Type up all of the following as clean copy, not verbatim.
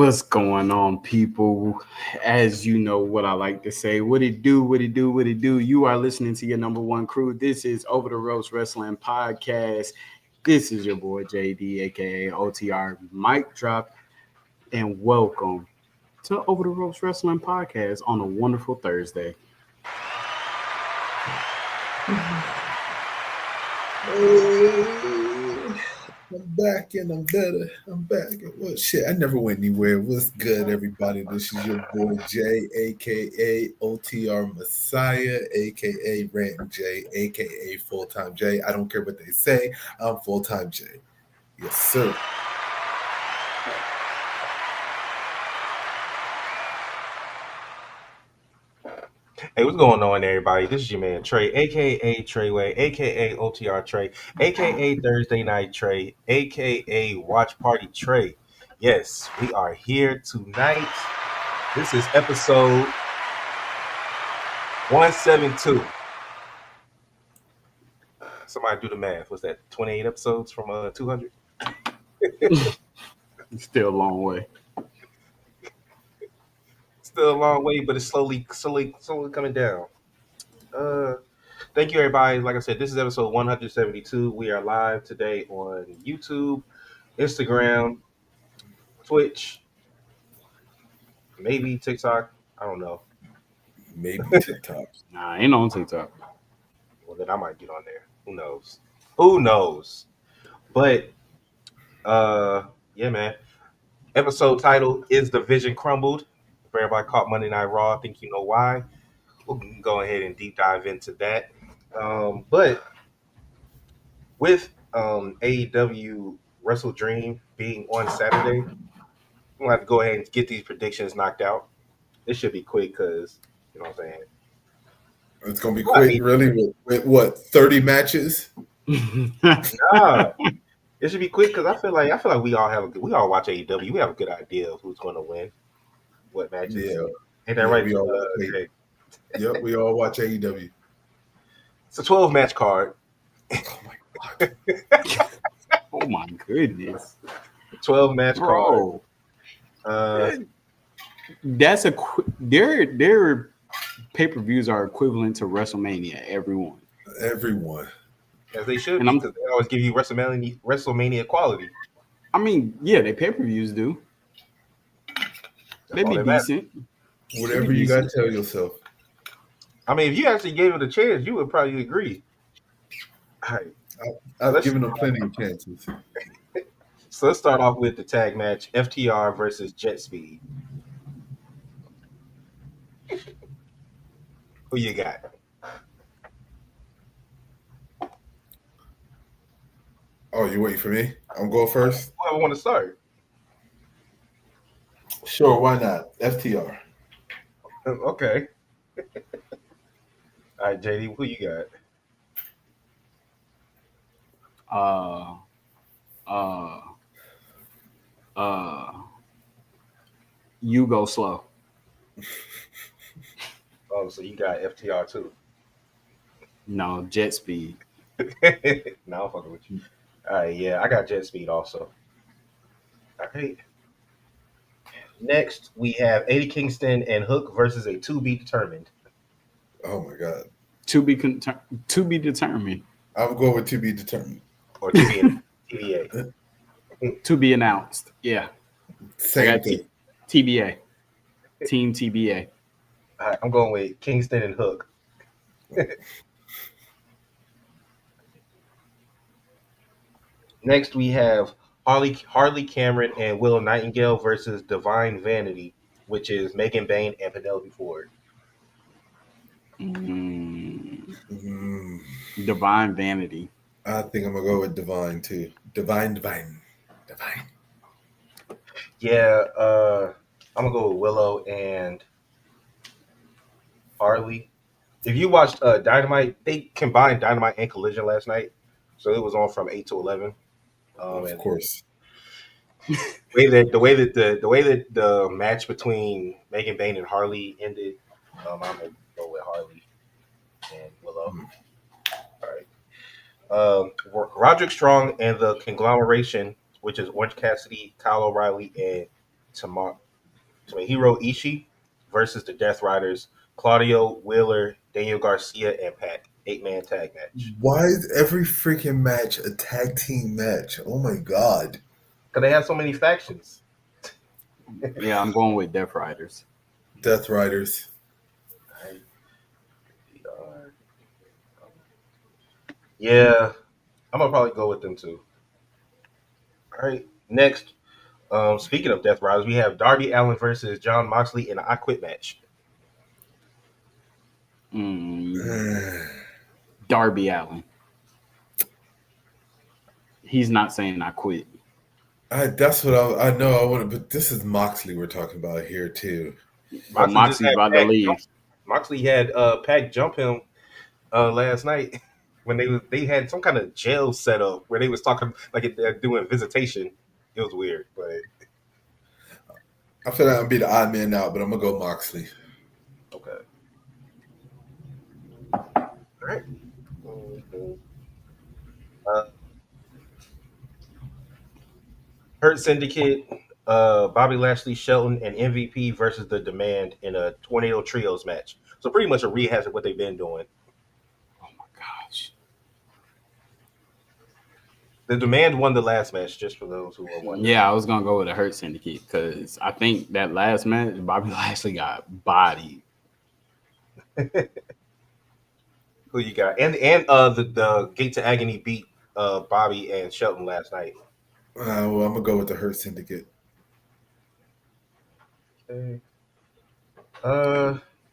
What's going on, people? As you know, what I like to say, what it do, what it do, what it do. You are listening to your number one crew. This is Over the Ropes Wrestling Podcast. This is your boy JD, aka OTR. Mic drop, and welcome to Over the Ropes Wrestling Podcast on a wonderful Thursday. I'm back and I'm better. I'm back. Well, shit, I never went anywhere. What's good, everybody? This is your boy Jay, aka OTR Messiah, aka Rant J, aka Full Time J. I don't care what they say. I'm Full Time J. Yes, sir. Hey, what's going on, everybody? This is your man Trey, aka Treyway, aka OTR Trey, aka Thursday Night Trey, aka Watch Party Trey. Yes, we are here tonight. This is episode 172. Somebody do the math. What's that? 28 episodes from 200? Still a long way. Still a long way, but it's slowly coming down. Thank you, everybody. Like I said, this is episode 172. We are live today on YouTube, Instagram, Twitch, maybe TikTok. I don't know. Maybe TikTok. Nah, ain't on TikTok. Well, then I might get on there. Who knows? Who knows? But, yeah, man. Episode title is The Vision Crumbled. If everybody caught Monday Night Raw, I think you know why. We'll go ahead and deep dive into that. But with AEW Wrestle Dream being on Saturday, we're going to have to go ahead and get these predictions knocked out. It should be quick because, you know what I'm saying? It's going to be quick, really? With what, 30 matches? Nah, it should be quick because I feel like we all watch AEW. We have a good idea of who's going to win, what matches. Yeah. Ain't that right? We all watch AEW. It's a 12-match card. Oh my god! Oh my goodness! 12-match card. That's their pay-per-views are equivalent to WrestleMania. Everyone. As they should, because they always give you WrestleMania quality. I mean, yeah, they pay-per-views do. They be decent. Whatever you gotta tell yourself. I mean, if you actually gave it a chance, you would probably agree. All right. I've given them plenty of chances. So let's start off with the tag match: FTR versus Jet Speed. Who you got? Oh, you waiting for me? I'm going first. I want to start. Sure, why not? FTR. Okay. All right, JD, who you got? You go slow. Oh, so you got FTR too? No, Jet Speed. No, I'm fucking with you. All right, yeah, I got Jet Speed also. All right. Next, we have Eddie Kingston and Hook versus a to be determined. Oh my god. To be determined. I'm going with to be determined. Or to be TBA. To be announced. Yeah. Same thing. TBA. Team TBA. All right, I'm going with Kingston and Hook. Next, we have Harley Cameron and Willow Nightingale versus Divine Vanity, which is Megan Bain and Penelope Ford. Divine Vanity. I think I'm going to go with Divine, too. Divine. Yeah, I'm going to go with Willow and Harley. If you watched Dynamite, they combined Dynamite and Collision last night. So it was on from 8 to 11. Of course. The way that the match between Megan Bain and Harley ended, I'm gonna go with Harley and Willow. All right. Roderick Strong and the Conglomeration, which is Orange Cassidy, Kyle O'Reilly, and Tomohiro Ishii versus the Death Riders, Claudio Wheeler, Daniel Garcia, and Pac. 8-man tag match. Why is every freaking match a tag team match? Oh my god. Because they have so many factions. Yeah, I'm going with Death Riders. Death Riders. Yeah, I'm gonna probably go with them too. All right, next. Speaking of Death Riders, we have Darby Allin versus John Moxley in an I Quit match. Darby Allin. He's not saying I quit. That's what I know. I want to, but this is Moxley we're talking about here too. But Moxley's about to leave. Moxley had Pac jump him last night when they had some kind of jail set up where they was talking like they're doing visitation. It was weird, but I feel like I'm be the odd man out, but I'm gonna go Moxley. okay. All right. Hurt Syndicate, Bobby Lashley, Shelton, and MVP versus the Demand in a Tornado Trios match. So pretty much a rehash of what they've been doing. Oh my gosh. The Demand won the last match, just for those who are wondering. Yeah, I was gonna go with the Hurt Syndicate because I think that last match Bobby Lashley got bodied. Who you got? And the Gate to Agony beat Bobby and Shelton last night. Well, I'm gonna go with the Hurt Syndicate. Okay.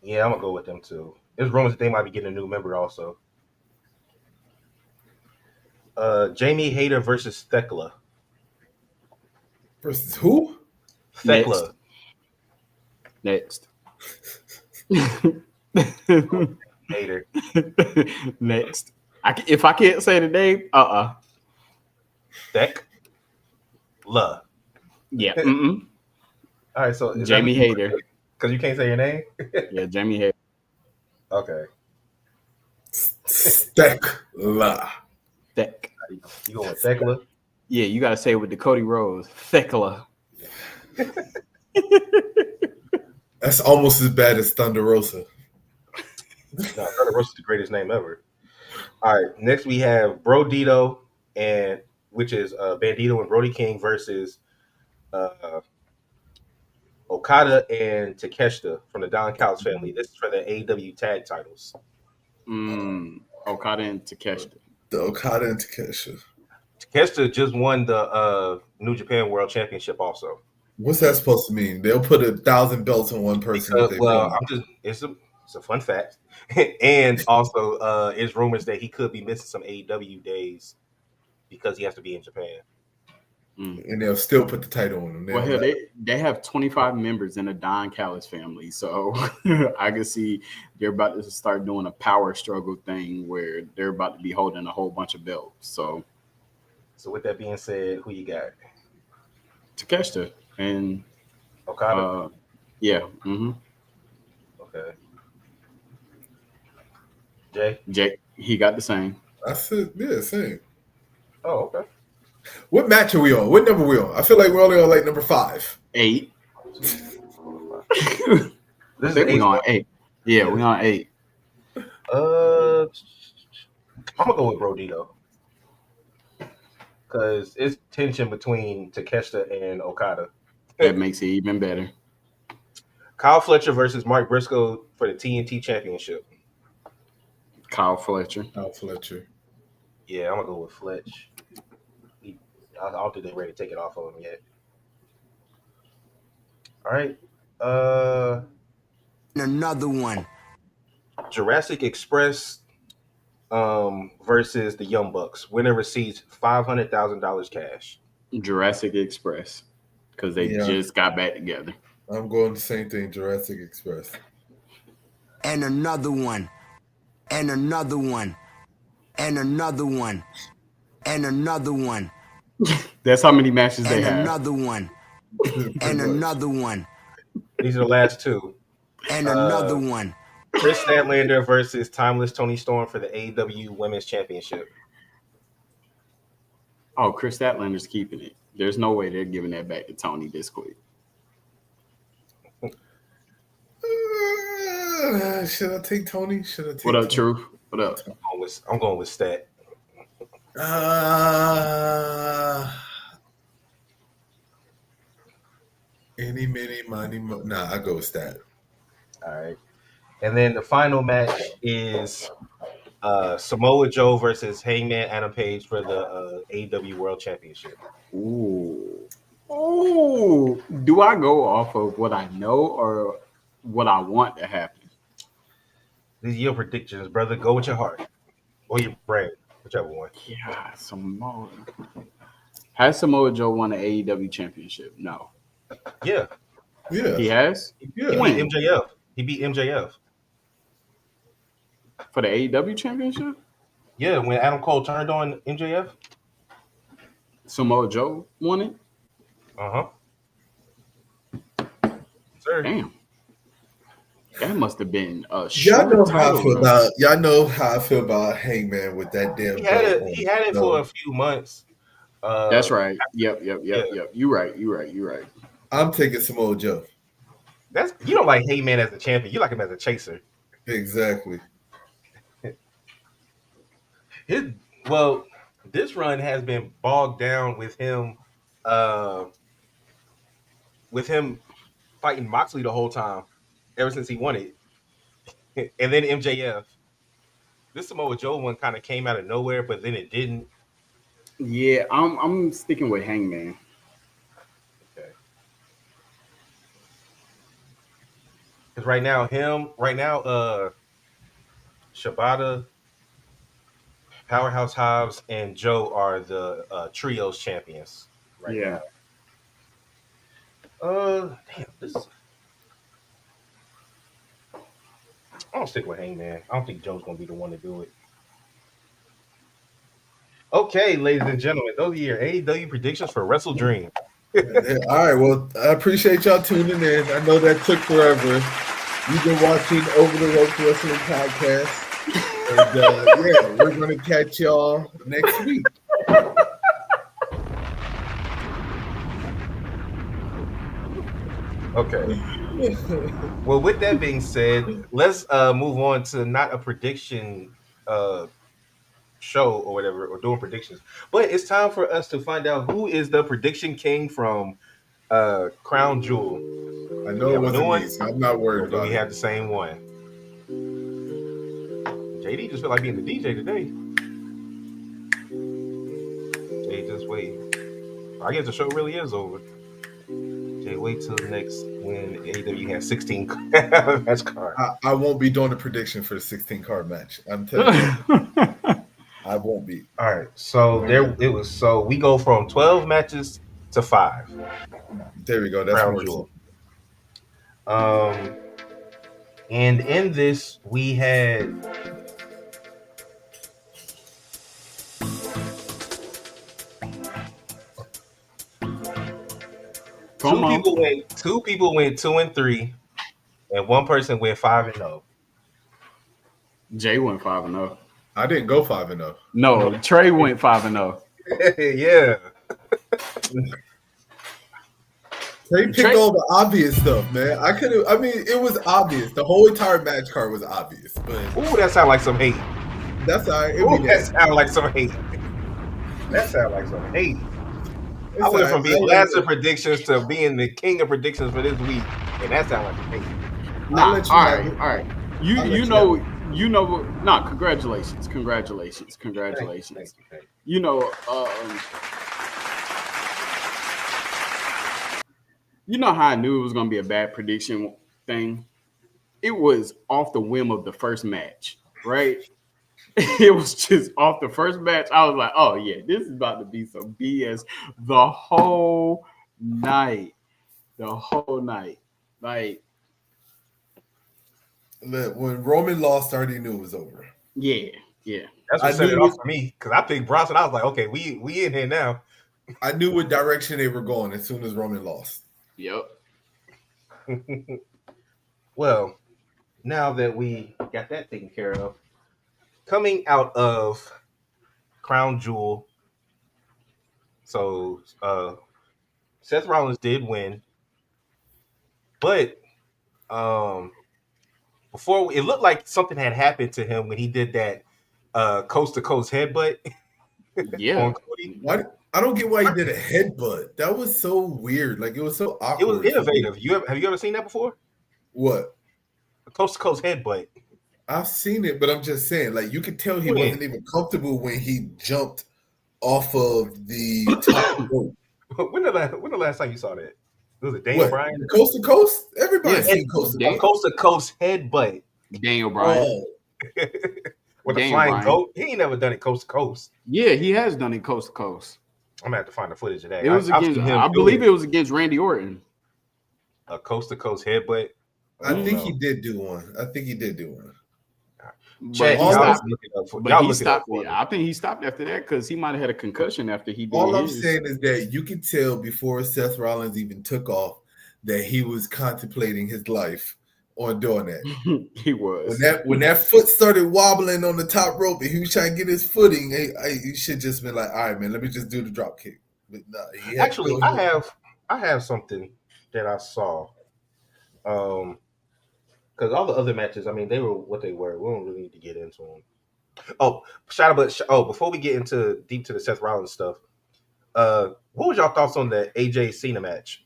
Yeah, I'm gonna go with them too. There's rumors that they might be getting a new member also. Jamie Hayter versus Thekla. Versus who? Thekla. Next. Hayter. Next. If I can't say the name, Thekla. Yeah. All right, so Jamie Hayter. Because you can't say your name? Yeah, Jamie Hayter. Okay. Thekla. Thek. You going with Thekla? Yeah, you gotta say it with the Cody Rhodes. Thekla. That's almost as bad as Thunder Rosa. No, Thunder Rosa is the greatest name ever. All right, next we have Brodito, which is Bandito and Brody King versus Okada and Takeshita from the Don Callis family. This is for the AEW tag titles. Okada and Takeshita. The Okada and Takeshita. Takeshita just won the New Japan World Championship also. What's that supposed to mean? They'll put 1,000 belts on one person. It's a fun fact. And also, it's rumors that he could be missing some AEW days because he has to be in Japan. And they'll still put the title on him. Well, hell, they have 25 members in the Don Callis family, so I can see they're about to start doing a power struggle thing where they're about to be holding a whole bunch of belts. So with that being said, who you got? Takeshita and Okada. Yeah. Mm-hmm. Okay. Jay, he got the same. I said, yeah, same. Oh, okay. What match are we on? What number are we on? I feel like we're only on like number 5. 8. This is we on 8. Yeah, we on 8. I'm gonna go with Brodito because it's tension between Takeshita and Okada. That makes it even better. Kyle Fletcher versus Mark Briscoe for the TNT Championship. Kyle Fletcher. Yeah, I'm gonna go with Fletch. I don't think they're ready to take it off of him yet. All right. Another one. Jurassic Express versus the Young Bucks. Winner receives $500,000 cash. Jurassic Express, because they just got back together. I'm going the same thing, Jurassic Express. And another one. And another one. And another one. And another one. That's how many matches they have. And another one. And another one. These are the last two. And another one. Chris Statlander versus Timeless Tony Storm for the AEW Women's Championship. Oh, Chris Statlander's keeping it. There's no way they're giving that back to Tony this quick. Should I take Tony? Should I take What up, Tony? Truth? What up? I'm going with Stat. Any, many, money, nah, I go with that. All right. And then the final match is Samoa Joe versus Hangman Adam Page for the AEW World Championship. Ooh. Oh, do I go off of what I know or what I want to happen? These are your predictions, brother. Go with your heart or your brain, whichever one. Yeah, Samoa. Has Samoa Joe won the AEW championship? No. Yeah. Yeah. He has? He Yeah. beat When? MJF. He beat MJF. For the AEW championship? Yeah, when Adam Cole turned on MJF. Samoa Joe won it? Uh-huh. Sir. Damn. That must have been a Y'all short know how I title feel run. about y'all know how I feel about Hangman with that damn He had belt it. on. He had it for a few months. That's right. Yep. Yeah. You right. I'm taking Samoa Joe. You don't like Heyman as a champion. You like him as a chaser. Exactly. This run has been bogged down with him fighting Moxley the whole time, ever since he won it. And then MJF. This Samoa Joe one kind of came out of nowhere, but then it didn't. Yeah, I'm sticking with Hangman. Okay. Because right now, Shibata, Powerhouse Hobbs, and Joe are the trios champions right Yeah. now. Damn, this. I'm gonna stick with Hangman. I don't think Joe's gonna be the one to do it. Okay, ladies and gentlemen, those are your AEW predictions for Wrestle Dream. All right. Well, I appreciate y'all tuning in. I know that took forever. You've been watching Over the Ropes Wrestling Podcast. And yeah, we're gonna catch y'all next week. Okay. Well, with that being said, let's move on to not a prediction show or whatever, or doing predictions. But it's time for us to find out who is the prediction king from Crown Jewel. I know it wasn't me, so I'm not Or worried do about we it. have the same one? JD just feel like being the DJ today. Jay, just wait. I guess the show really is over. Jay, wait till next when AEW has 16 match cards. I won't be doing a prediction for the 16 card match. I'm telling you, I won't be. All right, so we go from 12 matches to 5. There we go. That's Crown more Jewel. simple. And in this we had two people went 2 and 3, and one person went 5 and 0. Jay went 5-0. I didn't go 5-0. No, Trey went 5-0. Yeah. They picked all the obvious stuff, man. I mean, it was obvious. The whole entire match card was obvious, but Ooh, that sounds like some hate. that's all right. Ooh, that sounds like some hate. That sounds like some hate. I went from being last of predictions to being the king of predictions for this week, and that sounds like some hate. Nah, all right. You know. Nah, congratulations. Thank you. You know, you know how I knew it was going to be a bad prediction thing? It was off the whim of the first match, right? It was just off the first match. I was like, oh, yeah, this is about to be some BS the whole night. Like, when Roman lost, I already knew it was over. yeah. That's what set it off for me, because I picked Bronson. I was like, okay, we in here now. I knew what direction they were going as soon as Roman lost. Yep. Well, now that we got that taken care of, coming out of Crown Jewel, so Seth Rollins did win, but before it looked like something had happened to him when he did that coast to coast headbutt Yeah. on Cody. Why? I don't get why he did a headbutt. That was so weird. Like it was so It was awkward. innovative. Have you ever seen that before? What? A coast to coast headbutt. I've seen it, but I'm just saying, like you could tell he When? wasn't even comfortable when he jumped off of the top rope. When the last time you saw that? Was it Daniel What? Bryan? Coast to coast? Everybody's Yeah. seen coast to A coast. coast to coast headbutt Daniel Bryan. Oh, with a Daniel flying Bryan. goat. He ain't never done it coast to coast. Yeah, he has done it coast to coast. I'm gonna have to find the footage of that. It was I've against, seen him I do believe it was against Randy Orton. a coast to coast headbutt. I think know. he did do one. I think he did do one. Chat, But he y'all stopped. look it up for, But y'all he look it up stopped. for me. I think he stopped after that because he might have had a concussion after he did All I'm his. saying is that you could tell before Seth Rollins even took off that he was contemplating his life on doing that. He was. When that foot started wobbling on the top rope and he was trying to get his footing, he should just been like, all right, man, let me just do the drop kick. But no, he had Actually, to go I have something that I saw. Because all the other matches, I mean, they were what they were. We don't really need to get into them. Oh, before we get into deep to the Seth Rollins stuff, what was y'all thoughts on the AJ Cena match?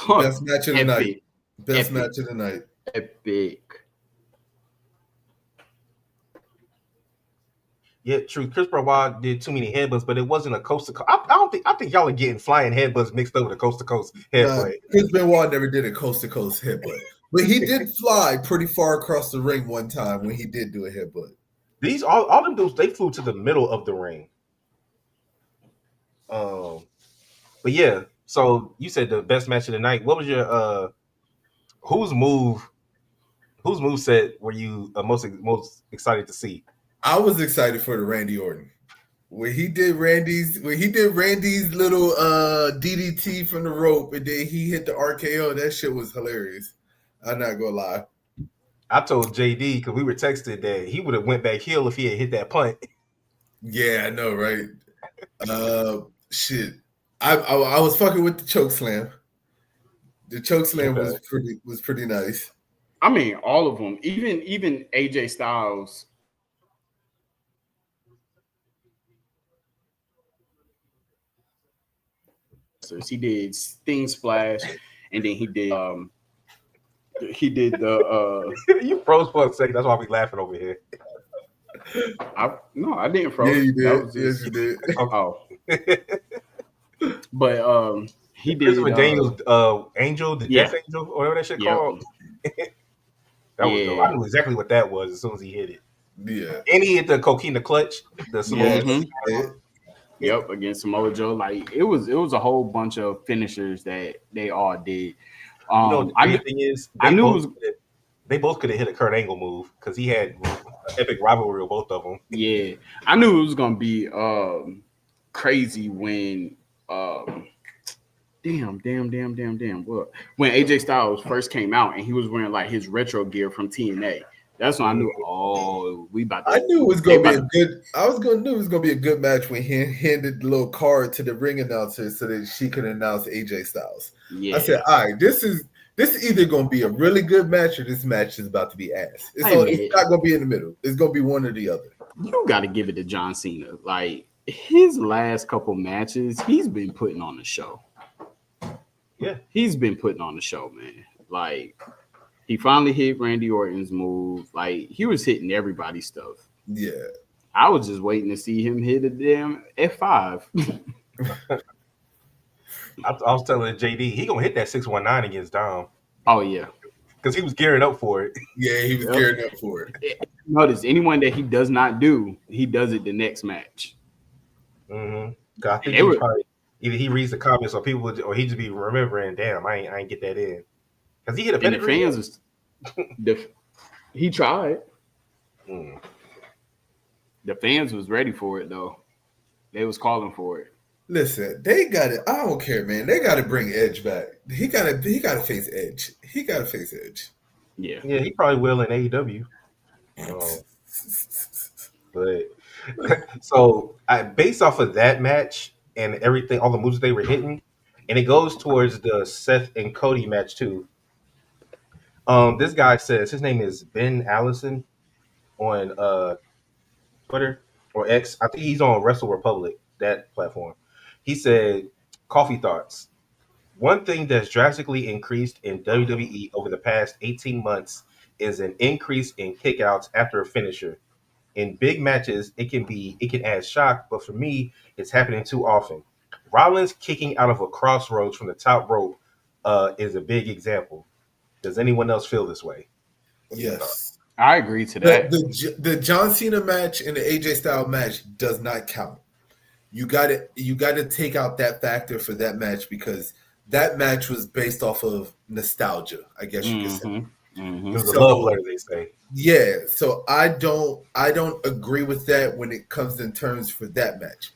Best match of the night. Epic. Best Epic. match of the night. Epic. Yeah, true. Chris Benoit did too many headbutts, but it wasn't a coast to coast. I think y'all are getting flying headbutts mixed up with a coast to coast headbutt. Chris Benoit never did a coast to coast headbutt, but he did fly pretty far across the ring one time when he did do a headbutt. These all them dudes, they flew to the middle of the ring. But yeah, so you said the best match of the night. What was your whose move set were you most excited to see? I was excited for the Randy Orton. When he did Randy's little DDT from the rope and then he hit the RKO, that shit was hilarious. I'm not gonna lie. I told JD because we were texting that he would have went back heel if he had hit that punt. Yeah, I know, right? Shit. I was fucking with the choke slam. The choke slam was pretty nice. I mean, all of them. Even AJ Styles. He did Sting Splash, and then he did the You froze for a second. That's why we laughing over here. I didn't froze. Yeah, you did. That was Yes, just, you did. oh. But he did Christopher Daniels Angel, the yeah. Death Angel, or whatever that shit Yep. called. That was dope. I knew exactly what that was as soon as he hit it. Yeah. And he hit the coquina clutch. The Samoa Mhm. Yep, against Samoa Joe. Like it was a whole bunch of finishers that they all did. You know, the crazy thing is, they both could have hit a Kurt Angle move because he had an epic rivalry with both of them. Yeah, I knew it was gonna be crazy when damn. What when AJ Styles first came out and he was wearing like his retro gear from TNA. That's when I knew. Oh, we about to. I knew it was gonna be a good. Knew it was gonna be a good match when he handed the little card to the ring announcer so that she could announce AJ Styles. Yeah. I said, all right, this is either gonna be a really good match or this match is about to be ass. It's not gonna be in the middle. It's gonna be one or the other. You got to give it to John Cena. Like his last couple matches, he's been putting on the show. Yeah, he's been putting on the show, man. Like. He finally hit Randy Orton's move. Like, he was hitting everybody's stuff. Yeah. I was just waiting to see him hit a damn F5. I was telling JD, he going to hit that 619 against Dom. Oh, yeah. Because he was gearing up for it. Yeah, he was gearing up for it. Notice, anyone that he does not do, he does it the next match. Mm-hmm. I think he probably, either he reads the comments or people would, or he just be remembering, damn, I ain't get that in. Because he hit a pedigree. And the fans he tried. The fans was ready for it though. They was calling for it. Listen, they got it. I don't care, man. They got to bring Edge back. He got to face Edge. He got to face Edge. Yeah, he probably will in AEW. But so based off of that match and everything, all the moves they were hitting, and it goes towards the Seth and Cody match too. This guy says his name is Ben Allison on Twitter or X. I think he's on Wrestle Republic, that platform. He said, "Coffee thoughts. One thing that's drastically increased in WWE over the past 18 months is an increase in kickouts after a finisher. In big matches, it can add shock, but for me, it's happening too often. Rollins kicking out of a crossroads from the top rope is a big example. Does anyone else feel this way? What are your thoughts?" Yes. I agree to that. The John Cena match and the AJ Styles match does not count. You got to take out that factor for that match because that match was based off of nostalgia, I guess you could say. It was a love letter, they say. Yeah, so I don't agree with that when it comes in terms for that match.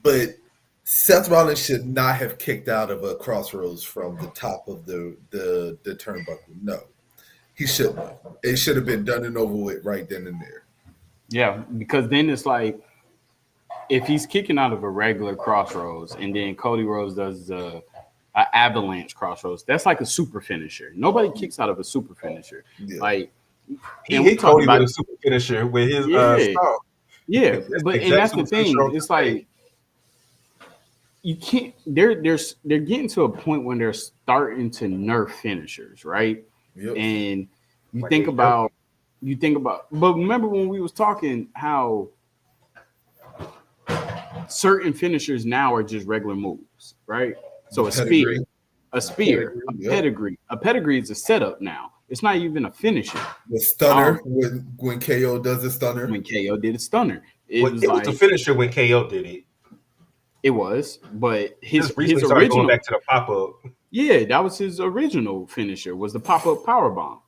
But Seth Rollins should not have kicked out of a crossroads from the top of the turnbuckle. No. He shouldn't have. It should have been done and over with right then and there. Yeah, because then it's like if he's kicking out of a regular crossroads and then Cody Rhodes does a avalanche crossroads, that's like a super finisher. Nobody kicks out of a super finisher. Yeah. Like he hit Cody with a super finisher with his style. Yeah, but and that's the thing. It's like you can't. They're getting to a point when they're starting to nerf finishers, right? Yep. And you think about. But remember when we was talking how certain finishers now are just regular moves, right? So a spear, a pedigree. A pedigree is a setup now. It's not even a finisher. The stunner when KO does a stunner. When KO did a stunner, it was a finisher when KO did it. It was, but his original going back to the pop up. Yeah, that was his original finisher. Was the pop up power bomb.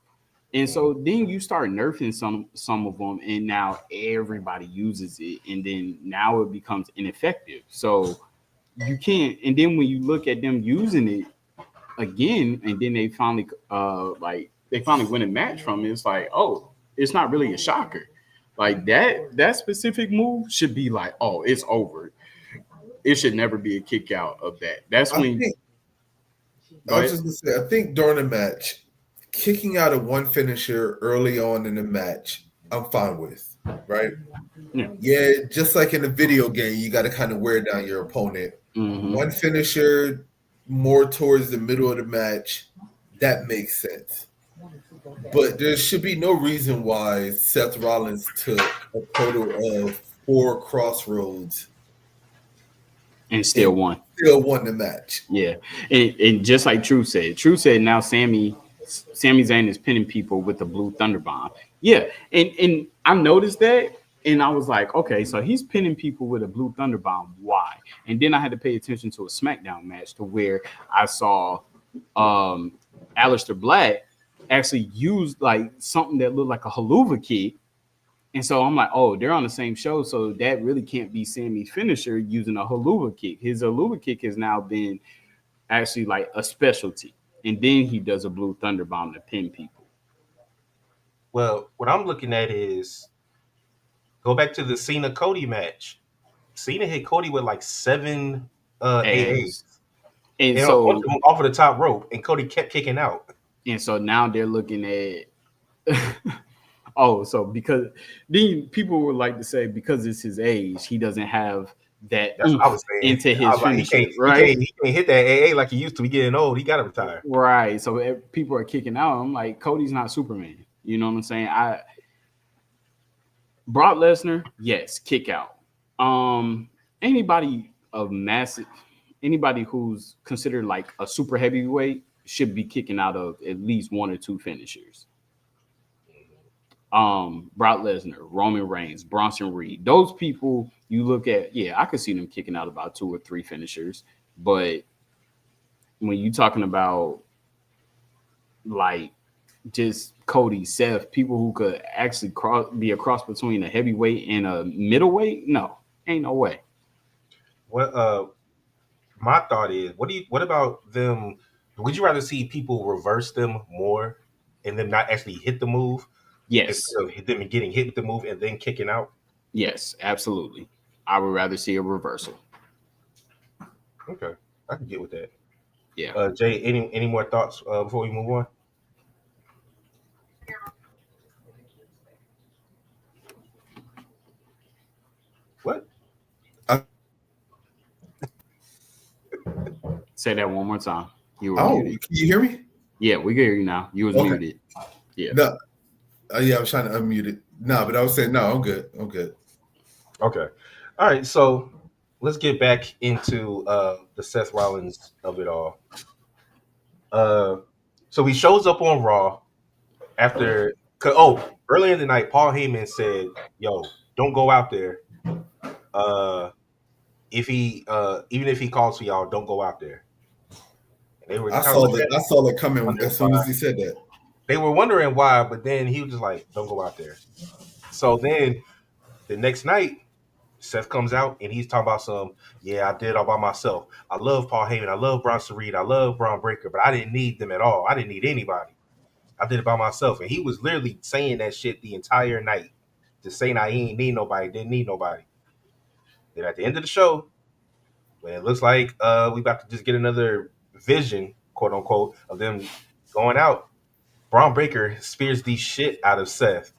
And so then you start nerfing some of them, and now everybody uses it, and then now it becomes ineffective. So you can't. And then when you look at them using it again, and then they finally win a match from it, it's like, oh, it's not really a shocker. Like that specific move should be like, oh, it's over. It should never be a kick out of that. That's when. I was just gonna say, I think during the match, kicking out of one finisher early on in the match, I'm fine with, right? Yeah, just like in a video game, you got to kind of wear down your opponent. Mm-hmm. One finisher more towards the middle of the match, that makes sense. But there should be no reason why Seth Rollins took a total of 4 crossroads and still won. Still won the match. Yeah, and just like True said now Sami Zayn is pinning people with the blue thunder bomb. Yeah, and I noticed that, and I was like, okay, so he's pinning people with a blue thunder bomb. Why? And then I had to pay attention to a SmackDown match to where I saw Aleister Black actually used like something that looked like a haluva kick. And so I'm like, oh, they're on the same show, so that really can't be Sami's finisher using a haluva kick. His haluva kick has now been actually like a specialty. And then he does a blue thunder bomb to pin people. Well, what I'm looking at is go back to the Cena Cody match. Cena hit Cody with like 7 AAs. And so off of the top rope, and Cody kept kicking out. And so now they're looking at oh, so because then people would like to say because it's his age, he doesn't have that I was saying. Into his finisher, right? He can't hit that AA like he used to. He getting old. He got to retire. Right. So people are kicking out. I'm like, Cody's not Superman. You know what I'm saying? Brock Lesnar, yes, kick out. Anybody who's considered like a super heavyweight should be kicking out of at least 1 or 2 finishers. Brock Lesnar, Roman Reigns, Bronson Reed, those people you look at, I could see them kicking out about 2 or 3 finishers. But when you're talking about like just Cody, Seth, people who could actually be a cross between a heavyweight and a middleweight, no, ain't no way. What my thought is, what about them? Would you rather see people reverse them more and them not actually hit the move? Yes. Instead of them getting hit with the move and then kicking out? Yes, absolutely. I would rather see a reversal. Okay. I can get with that. Yeah. Jay, any more thoughts before we move on? What? Say that one more time. You were Oh, muted. can you hear me? Yeah, we can hear you now. You was Okay. muted. Yeah. No, yeah, I was trying to unmute it. No, but I was saying no. I'm good. I'm good. Okay. All right. So let's get back into the Seth Rollins of it all. So he shows up on Raw after. Earlier in the night, Paul Heyman said, "Yo, don't go out there. If he even if he calls for y'all, don't go out there." And they were I kind of saw looking that. at I him, saw that coming wondering as soon why. as he said that. They were wondering why, but then he was just like, "Don't go out there." So then the next night, Seth comes out and he's talking about I did all by myself. I love Paul Heyman. I love Bronson Reed. I love Braun Breaker, but I didn't need them at all. I didn't need anybody. I did it by myself. And he was literally saying that shit the entire night. Just saying he ain't need nobody, didn't need nobody. Then at the end of the show, when it looks like we about to just get another vision, quote unquote, of them going out, Braun Breaker spears the shit out of Seth.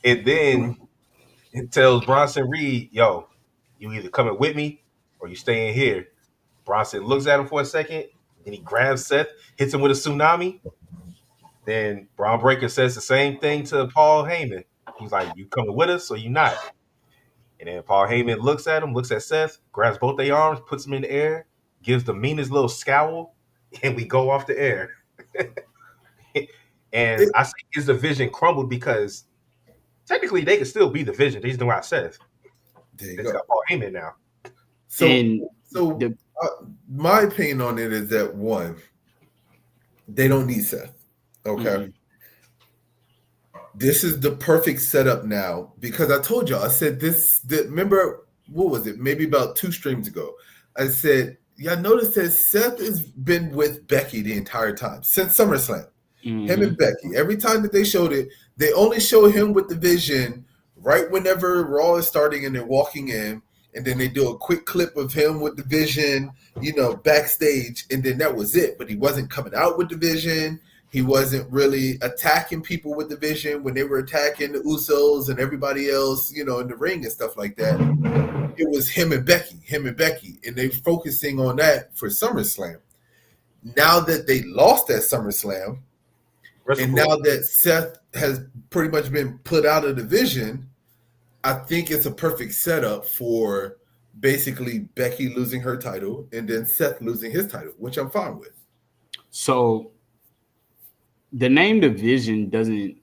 And then it tells Bronson Reed, yo, you either coming with me or you staying here. Bronson looks at him for a second, then he grabs Seth, hits him with a tsunami. Then Braun Breaker says the same thing to Paul Heyman. He's like, you coming with us or you not? And then Paul Heyman looks at him, looks at Seth, grabs both their arms, puts them in the air, gives the meanest little scowl, and we go off the air. And I say is the vision crumbled because technically they could still be the vision. They just don't got Seth. There you They just go. got Paul Heyman now. So, And my opinion on it is that one, they don't need Seth. Okay. Mhm. This is the perfect setup now because I told y'all, I said this, remember, what was it? Maybe about 2 streams ago. I said, y'all notice that Seth has been with Becky the entire time since SummerSlam. Him and Becky. Every time that they showed it, they only show him with the vision right whenever Raw is starting and they're walking in. And then they do a quick clip of him with the vision, backstage. And then that was it. But he wasn't coming out with the vision. He wasn't really attacking people with the vision when they were attacking the Usos and everybody else, in the ring and stuff like that. It was him and Becky. And they're focusing on that for SummerSlam. Now that they lost at SummerSlam, and now that Seth has pretty much been put out of the vision, I think it's a perfect setup for basically Becky losing her title and then Seth losing his title, which I'm fine with. So the name Division doesn't,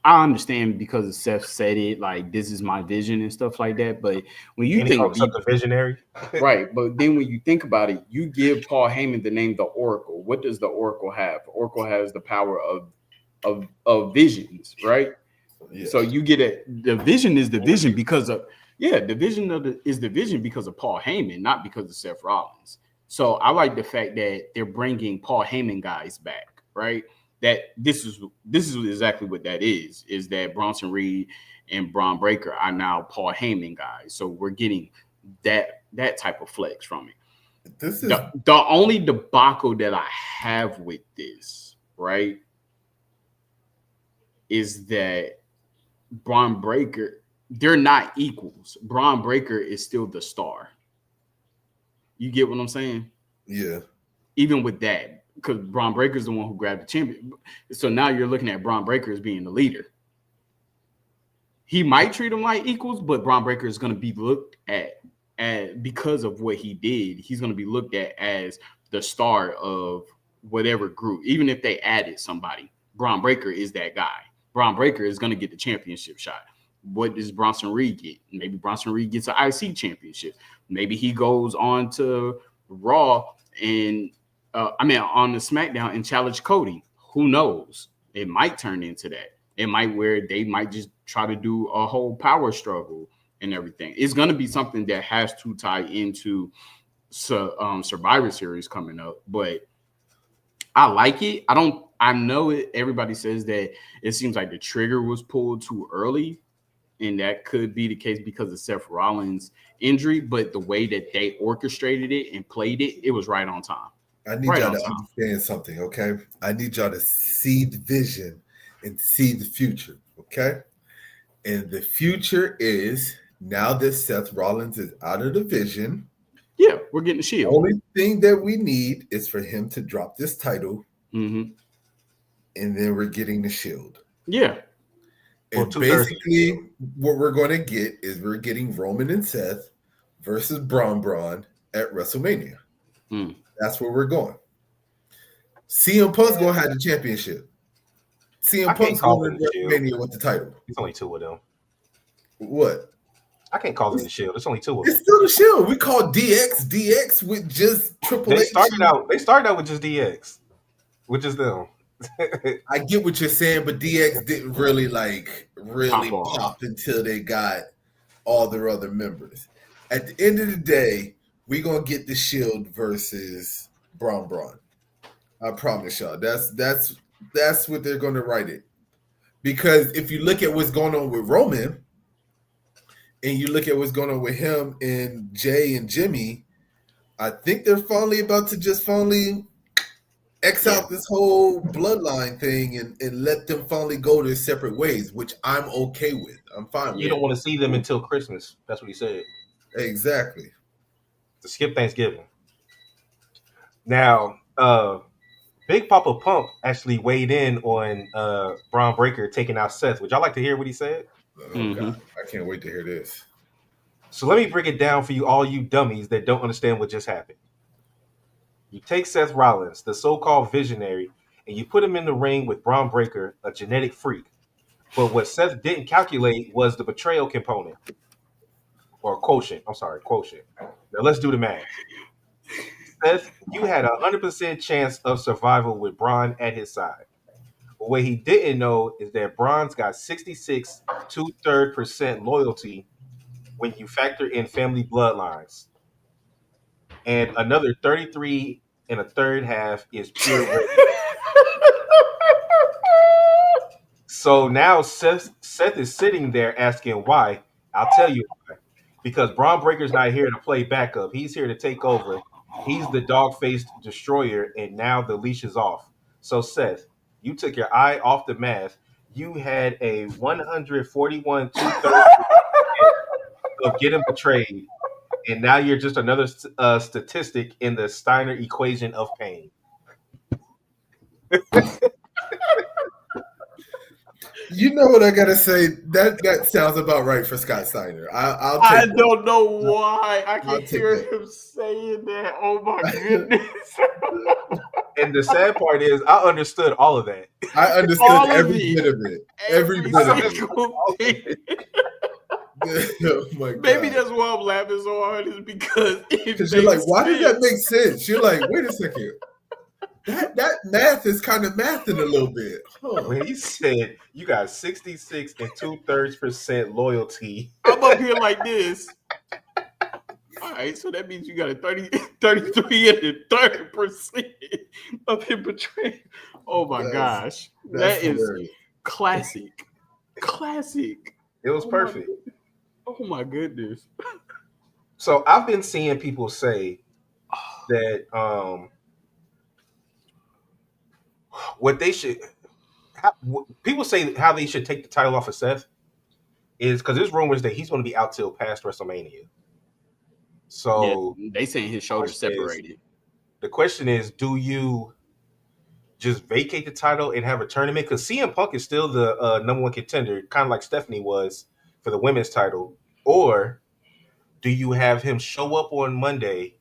I understand because Seth said it, like this is my vision and stuff like that. But when you think of the visionary, right, but then when you think about it, you give Paul Heyman the name the Oracle. What does the Oracle have? Oracle has the power of visions, right? Yes. So you get the vision is the vision because of the vision is the vision because of Paul Heyman, not because of Seth Rollins. So I like the fact that they're bringing Paul Heyman guys back, right? That this is exactly what that is that Bronson Reed and Braun Breaker are now Paul Heyman guys. So we're getting that type of flex from it. This is the only debacle that I have with this, right, is that Braun Breaker, they're not equals. Braun Breaker is still the star. You get what I'm saying? Yeah. Even with that, because Braun Breaker is the one who grabbed the champion. So now you're looking at Braun Breaker as being the leader. He might treat him like equals, but Braun Breaker is going to be looked at because of what he did. He's going to be looked at as the star of whatever group. Even if they added somebody, Braun Breaker is that guy. Braun Breaker is going to get the championship shot. What does Bronson Reed get? Maybe Bronson Reed gets an IC championship. Maybe he goes on to Raw and on the SmackDown and challenge Cody. Who knows? It might turn into that. It might where they might just try to do a whole power struggle and everything. It's going to be something that has to tie into Survivor Series coming up, but I like it. I know it. Everybody says that it seems like the trigger was pulled too early, and that could be the case because of Seth Rollins' injury. But the way that they orchestrated it and played it, it was right on time. I need y'all to understand something, okay? I need y'all to see the vision and see the future, okay? And the future is now that Seth Rollins is out of the Vision. Yeah, we're getting the The Shield. only thing that we need is for him to drop this title, Mm-hmm. and then we're getting the Shield. Yeah. Well, And 2/3 of the basically, Shield. what we're going to get is we're getting Roman and Seth versus Braun at WrestleMania. Mm. That's where we're going. CM Punk's going to have the championship. CM I can't Punk's call going it to the Shield. WrestleMania with the title. It's only 2 of them. What? I can't call them the Shield. It's only 2 of It's them. still the Shield. We call DX with just Triple They H. started out with just DX, which is them. I get what you're saying, but DX didn't really Pop off. pop until they got all their other members. At the end of the day, we're gonna get the Shield versus Braun. I promise y'all. That's what they're gonna write it. Because if you look at what's going on with Roman, and you look at what's going on with him and Jay and Jimmy, I think they're finally about to just finally X out this whole bloodline thing and let them finally go their separate ways, which I'm okay with. I'm fine with. You don't want to see them until Christmas. That's what he said. Exactly. To skip Thanksgiving. Now, Big Papa Pump actually weighed in on Braun Breaker taking out Seth. Would y'all like to hear what he said? Oh God, I can't wait to hear this. So let me break it down for you, all you dummies that don't understand what just happened. You take Seth Rollins, the so-called visionary, and you put him in the ring with Braun Breaker, a genetic freak. But what Seth didn't calculate was the betrayal component. Or quotient. I'm sorry, quotient. Now let's do the math. Seth, you had a 100% chance of survival with Braun at his side. But what he didn't know is that Braun's got 66 2/3% loyalty when you factor in family bloodlines. And another 33 and a third half is pure race. So now Seth is sitting there asking why. I'll tell you why. Because Braun Breaker's not here to play backup. He's here to take over. He's the dog-faced destroyer, and now the leash is off. So Seth, you took your eye off the math. You had a 141 2/3 of getting betrayed, and now you're just another statistic in the Steiner equation of pain. You know what I gotta say? That sounds about right for Scott Steiner. I'll I take don't know why. I I'll can take hear that. him saying that. Oh my goodness. And the sad part is, I understood all of that. I understood All of every it. bit of it. Every bit of it. single thing. Oh my God. Maybe that's why I'm laughing so hard is because Because you're like, why did that make sense? You're like, wait a second. That math is kind of mathing a little bit. Huh. When he said you got 66 and 2/3% loyalty, I'm up here like this. All right, so that means you got a 33 and a 30% of him betraying. Oh my gosh. That's That is hilarious. classic. Classic. it was Oh my perfect. goodness. Oh my goodness. So I've been seeing people say that what they should people say how they should take the title off of Seth is because there's rumors that he's going to be out till past WrestleMania. So Yeah, they saying his shoulders separated. The question is, do you just vacate the title and have a tournament? Because CM Punk is still the number one contender, kind of like Stephanie was for the women's title. Or do you have him show up on Monday,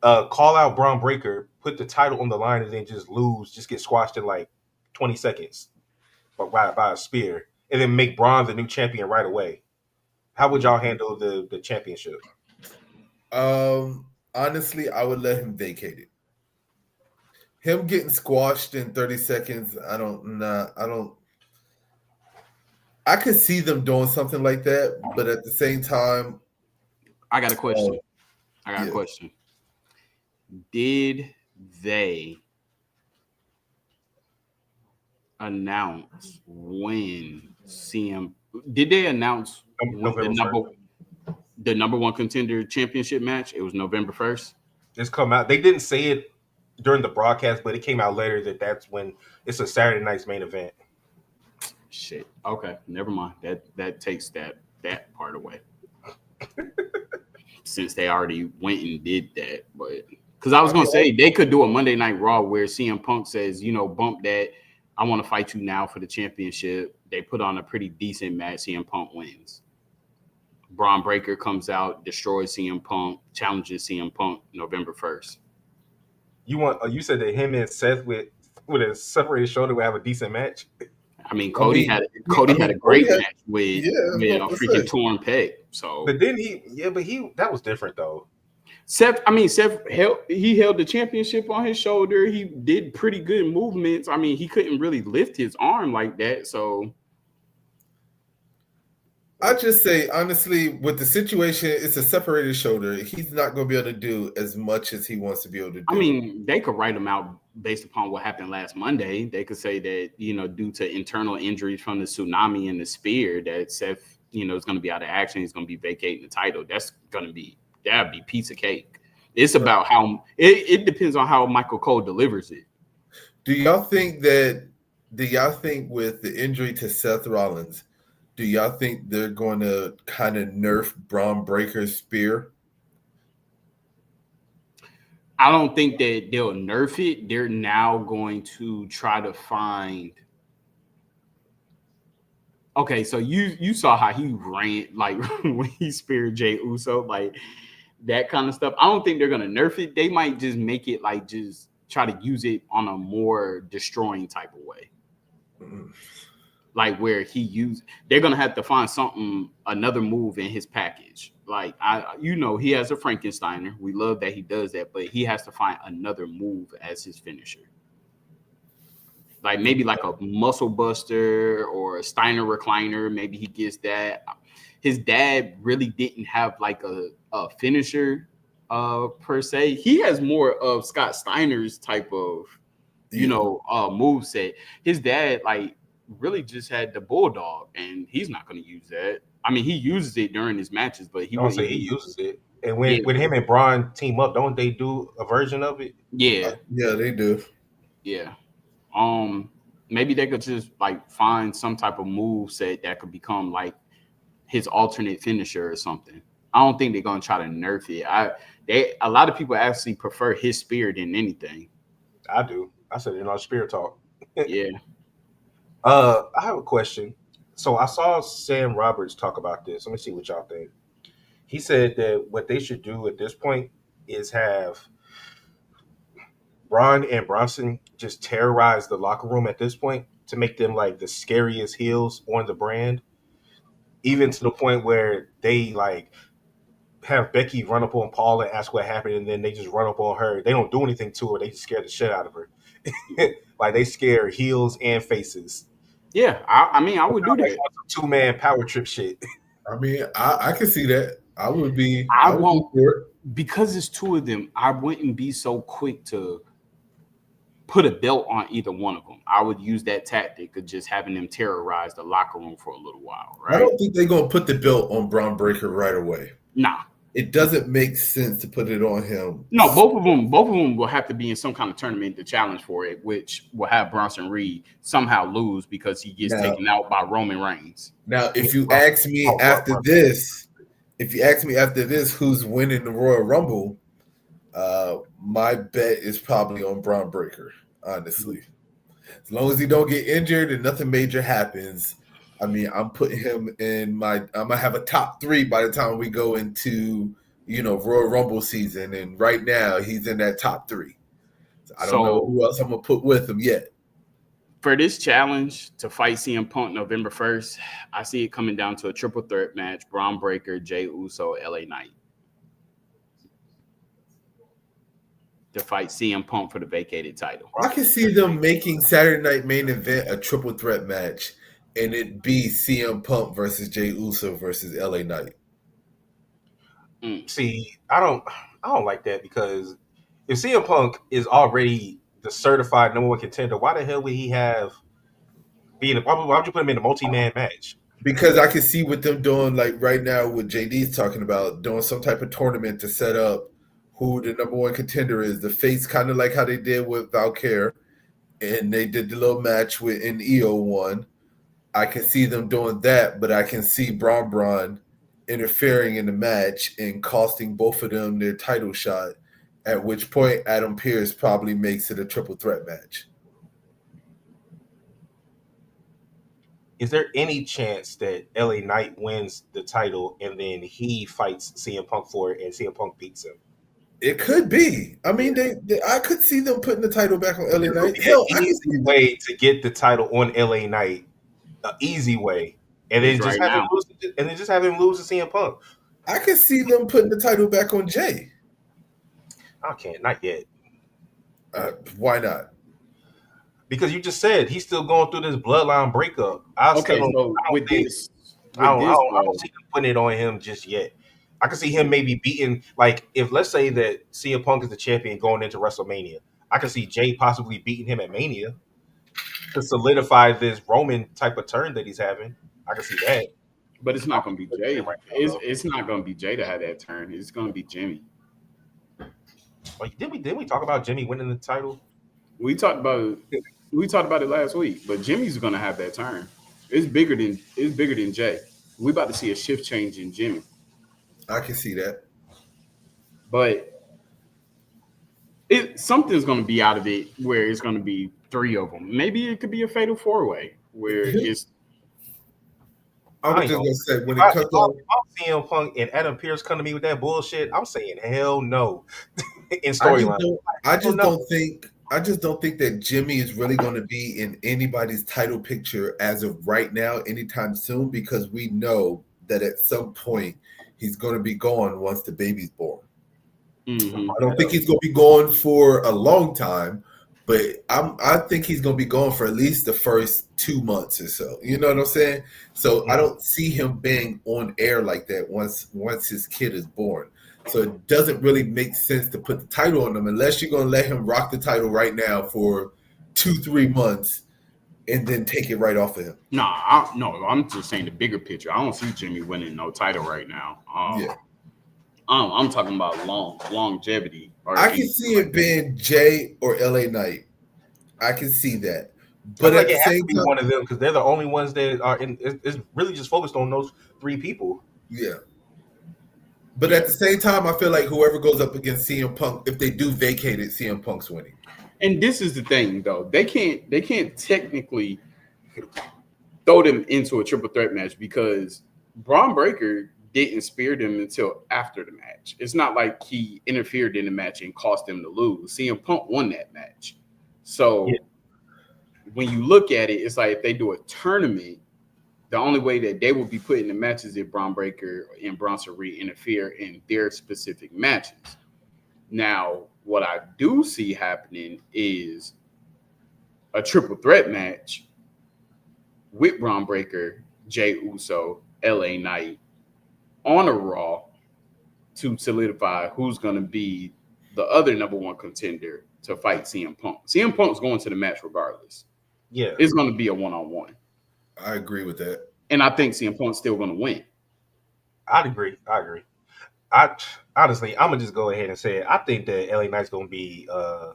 call out Braun Breaker, put the title on the line, and then just lose, just get squashed in like 20 seconds by a spear, and then make Braun the new champion right away? How would y'all handle the championship? Honestly, I would let him vacate it. Him getting squashed in 30 seconds, I could see them doing something like that, but at the same time, I got a question. yeah. A question. Did they announce when CM? Did they announce when the number one contender championship match? It was November 1st. It's come out. They didn't say it during the broadcast, but it came out later that's when it's a Saturday night's main event. Shit. Okay, never mind. That takes that part away. Since they already went and did that, but because I was gonna say they could do a Monday Night Raw where CM Punk says, bump that. I want to fight you now for the championship. They put on a pretty decent match. CM Punk wins. Braun Breaker comes out, destroys CM Punk, challenges CM Punk November 1st. You said that him and Seth with a separated shoulder would have a decent match. I mean, Cody had a great match with a freaking torn pec. So, but then that was different though. Seth held the championship on his shoulder. He did pretty good movements. I mean, he couldn't really lift his arm like that. So, I just say honestly, with the situation, it's a separated shoulder. He's not going to be able to do as much as he wants to be able to do. I mean, they could write him out based upon what happened last Monday. They could say that due to internal injuries from the tsunami and the spear, that Seth is going to be out of action. He's going to be vacating the title. That'd be piece of cake. It's about how it depends on how Michael Cole delivers it. Do y'all think with the injury to Seth Rollins, do y'all think they're going to kind of nerf Braun Breaker's spear? I don't think that they'll nerf it. They're now going to try to find. Okay, so you saw how he ran, like when he speared Jey Uso, like that kind of stuff. I don't think they're gonna nerf it. They might just make it like just try to use it on a more destroying type of way. Mm-hmm. Like where they're gonna have to find another move in his package. Like he has a Frankensteiner. We love that he does that, but he has to find another move as his finisher. Like maybe like a muscle buster or a Steiner recliner. Maybe he gets that. His dad really didn't have like a finisher per se. He has more of Scott Steiner's type of move set. His dad really just had the bulldog, and he's not going to use that. I mean, he uses it during his matches, but he uses it. And when him and Braun team up, don't they do a version of it? Yeah, they do. Yeah. Maybe they could just find some type of move set that could become like his alternate finisher or something. I don't think they're going to try to nerf it. A lot of people actually prefer his spear than anything. I do. I said it in our spear talk. Yeah. I have a question. So I saw Sam Roberts talk about this. Let me see what y'all think. He said that what they should do at this point is have Braun and Bronson just terrorize the locker room at this point to make them like the scariest heels on the brand, even to the point where they have Becky run up on Paul and ask what happened, and then they just run up on her. They don't do anything to her. They just scare the shit out of her. They scare heels and faces. Yeah, I mean, I would do that. 2-man power trip shit. I mean, I can see that. I would be. I won't, because it's two of them. I wouldn't be so quick to put a belt on either one of them. I would use that tactic of just having them terrorize the locker room for a little while. Right? I don't think they're gonna put the belt on Braun Breaker right away. Nah. It doesn't make sense to put it on him. No, both of them will have to be in some kind of tournament to challenge for it, which will have Bronson Reed somehow lose because he gets taken out by Roman Reigns. Now, if you ask me after this, who's winning the Royal Rumble, my bet is probably on Braun Breaker, honestly. As long as he don't get injured and nothing major happens, I mean, I'm putting him in I'm gonna have a top 3 by the time we go into Royal Rumble season, and right now he's in that top 3. So I don't know who else I'm gonna put with him yet. For this challenge to fight CM Punk November 1st, I see it coming down to a triple threat match: Braun Breaker, Jey Uso, LA Knight, to fight CM Punk for the vacated title. I can see them making Saturday Night Main Event a triple threat match, and it be CM Punk versus Jey Uso versus LA Knight. See, I don't like that, because if CM Punk is already the certified number 1 contender, why the hell would he why would you put him in a multi-man match? Because I can see what them doing, like right now, what JD's talking about, doing some type of tournament to set up who the number 1 contender is. The face, kind of like how they did with Valkyrie, and they did the little match and EO won. I can see them doing that, but I can see Braun interfering in the match and costing both of them their title shot. At which point, Adam Pearce probably makes it a triple threat match. Is there any chance that LA Knight wins the title and then he fights CM Punk for it and CM Punk beats him? It could be. I mean, I could see them putting the title back on LA Knight. An easy way to get the title on LA Knight, an easy way, and then just have him lose. And then just have him lose to CM Punk. I could see them putting the title back on Jay. I can't, not yet. Why not? Because you just said he's still going through this bloodline breakup. I don't see them putting it on him just yet. I can see him maybe beating, like, if let's say that CM Punk is the champion going into WrestleMania, I can see Jay possibly beating him at Mania to solidify this Roman type of turn that he's having. I can see that. But it's not going to be Jay. It's not going to be Jay to have that turn. It's going to be Jimmy. Like, didn't we talk about Jimmy winning the title? We talked about it last week, but Jimmy's going to have that turn. It's bigger than Jay. We about to see a shift change in Jimmy. I can see that. But something's going to be out of it where it's going to be three of them. Maybe it could be a fatal four-way where it's. I was just going to say, when it comes on. I'm CM Punk and Adam Pearce come to me with that bullshit, I'm saying hell no. In storyline. I just don't think that Jimmy is really going to be in anybody's title picture as of right now, anytime soon, because we know that at some point he's going to be gone once the baby's born. Mm-hmm. I don't think he's going to be gone for a long time, but I think he's going to be gone for at least the first 2 months or so. You know what I'm saying? So I don't see him being on air like that once his kid is born. So it doesn't really make sense to put the title on him unless you're going to let him rock the title right now for 2-3 months and then take it right off of him. I'm just saying the bigger picture. I don't see Jimmy winning no title right now. I'm talking about longevity. I can see it being Jay or LA Knight. I can see that. But at the same time, one of them because they're the only ones that are in. It's really just focused on those three people. Yeah. But at the same time, I feel like whoever goes up against CM Punk, if they do vacate it, CM Punk's winning. And this is the thing, though. They can't technically throw them into a triple threat match because Braun Breaker didn't spear them until after the match. It's not like he interfered in the match and caused them to lose. CM Punk won that match. So when you look at it, it's like if they do a tournament, the only way that they will be put in the matches is if Braun Breaker and Bronson Reed interfere in their specific matches. Now, what I do see happening is a triple threat match with Braun Breaker, Jay Uso, LA Knight on a Raw to solidify who's going to be the other number one contender to fight CM Punk. CM Punk's going to the match regardless. Yeah. It's going to be a one-on-one. I agree with that. And I think CM Punk's still going to win. I'd agree. Honestly, I'm gonna just go ahead and say it. I think that LA Knight's gonna be the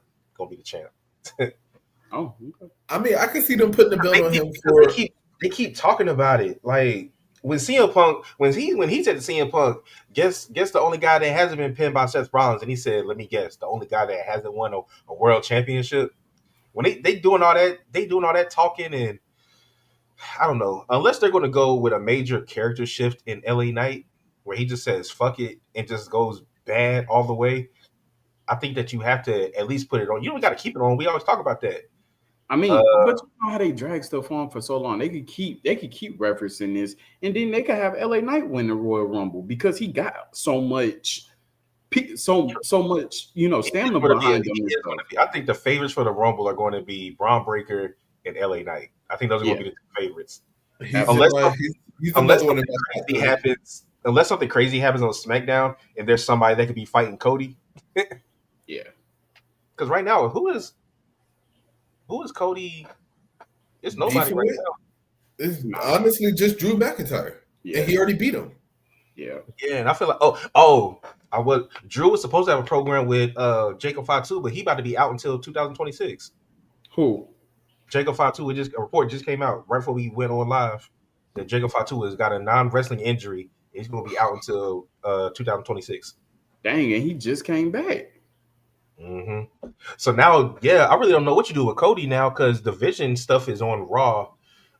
champ. Oh, okay. I mean, I can see them putting the belt on him for. They keep talking about it. Like when CM Punk, when he said to CM Punk, guess the only guy that hasn't been pinned by Seth Rollins, and he said, let me guess, the only guy that hasn't won a world championship. When they doing all that talking, and I don't know, unless they're gonna go with a major character shift in LA Knight, where he just says fuck it and just goes bad all the way. I think that you have to at least put it on. You don't got to keep it on. We always talk about that. I mean, but you know how they drag stuff on for so long. They could keep referencing this, and then they could have LA Knight win the Royal Rumble because he got so much, stamina behind him. I think the favorites for the Rumble are going to be Braun Breaker and LA Knight. I think those are going to be the favorites. Unless something crazy happens on SmackDown and there's somebody that could be fighting Cody. Yeah. Because right now, who is Cody? It's nobody right now. It's honestly just Drew McIntyre. Yeah. And he already beat him. Yeah. Yeah, and I feel like Drew was supposed to have a program with Jacob Fatu, but he about to be out until 2026. Who? Jacob Fatu, a report just came out right before we went on live that Jacob Fatu has got a non-wrestling injury. He's going to be out until 2026. Dang, and he just came back. Mm-hmm. So now, yeah, I really don't know what you do with Cody now because the Vision stuff is on Raw.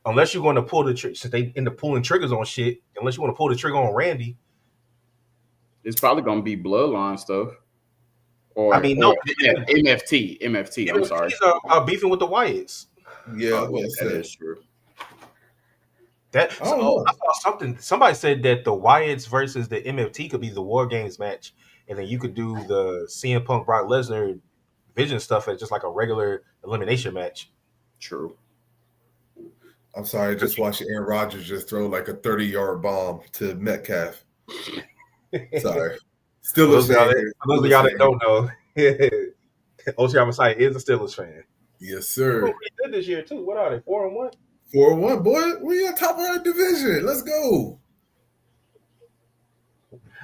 Unless you're going to pull the trigger, since they end up pulling triggers on shit. Unless you want to pull the trigger on Randy. It's probably gonna be bloodline stuff. Or I mean, no, MFT. I'm sorry. He's beefing with the Wyatts. Yeah, that is true. I saw something. Somebody said that the Wyatts versus the MFT could be the War Games match, and then you could do the CM Punk Brock Lesnar Vision stuff as just like a regular elimination match. True. I'm sorry, just watching Aaron Rodgers just throw like a 30-yard bomb to Metcalf. Sorry. Steelers fan. For those of y'all that don't know, OTR Messiah is a Steelers fan. Yes, sir. They did this year too. What are they? 4-1? 4-1, boy. We on top of our division. Let's go.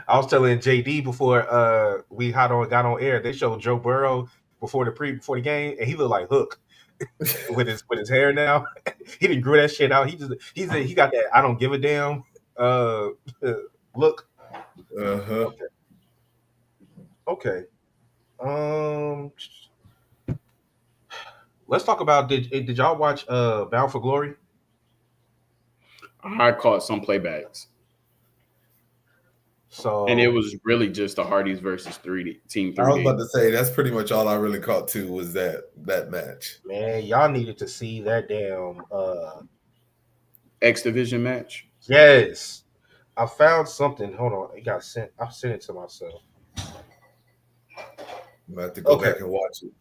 I was telling JD before we got on air. They showed Joe Burrow before the game, and he looked like Hook with his hair now. He didn't grow that shit out. He got that I don't give a damn look. Uh-huh. Okay. Let's talk about did y'all watch Bound for Glory? I caught some playbacks. So and it was really just the Hardys versus Team 3D. I was about to say that's pretty much all I really caught too was that match. Man, y'all needed to see that damn X Division match. Yes. I found something. Hold on. It got sent. I sent it to myself. I'm gonna have to go back and watch it.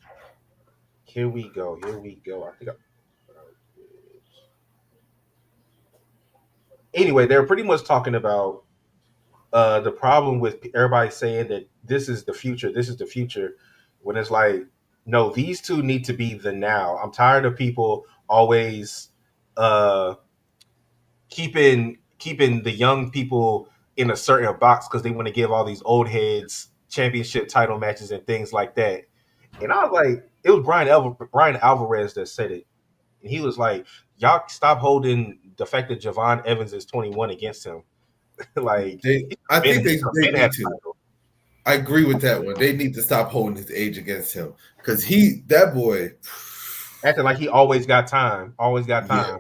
Here we go. I think anyway, they're pretty much talking about the problem with everybody saying that this is the future, when it's like, no, these two need to be the now. I'm tired of people always keeping the young people in a certain box because they want to give all these old heads championship title matches and things like that. And I was like, it was Brian Alvarez that said it. And he was like, y'all stop holding the fact that Javon Evans is 21 against him. Like, I think they need to. I agree with that one. They need to stop holding his age against him because that boy acting like he always got time. Yeah.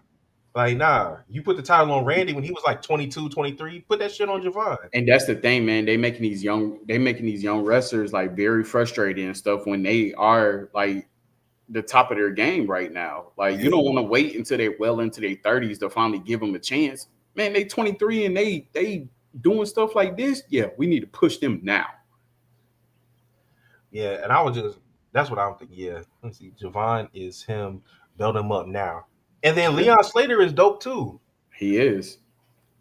Like, nah, you put the title on Randy when he was like 22, 23. Put that shit on Javon. And that's the thing, man. They making these young wrestlers like very frustrated and stuff when they are like the top of their game right now. Like, you don't want to wait until they're well into their 30s to finally give them a chance. Man, they 23 and they doing stuff like this. Yeah, we need to push them now. Yeah, and that's what I'm thinking. Yeah, let's see. Javon is him. Build him up now. And then Leon Slater is dope too. He is.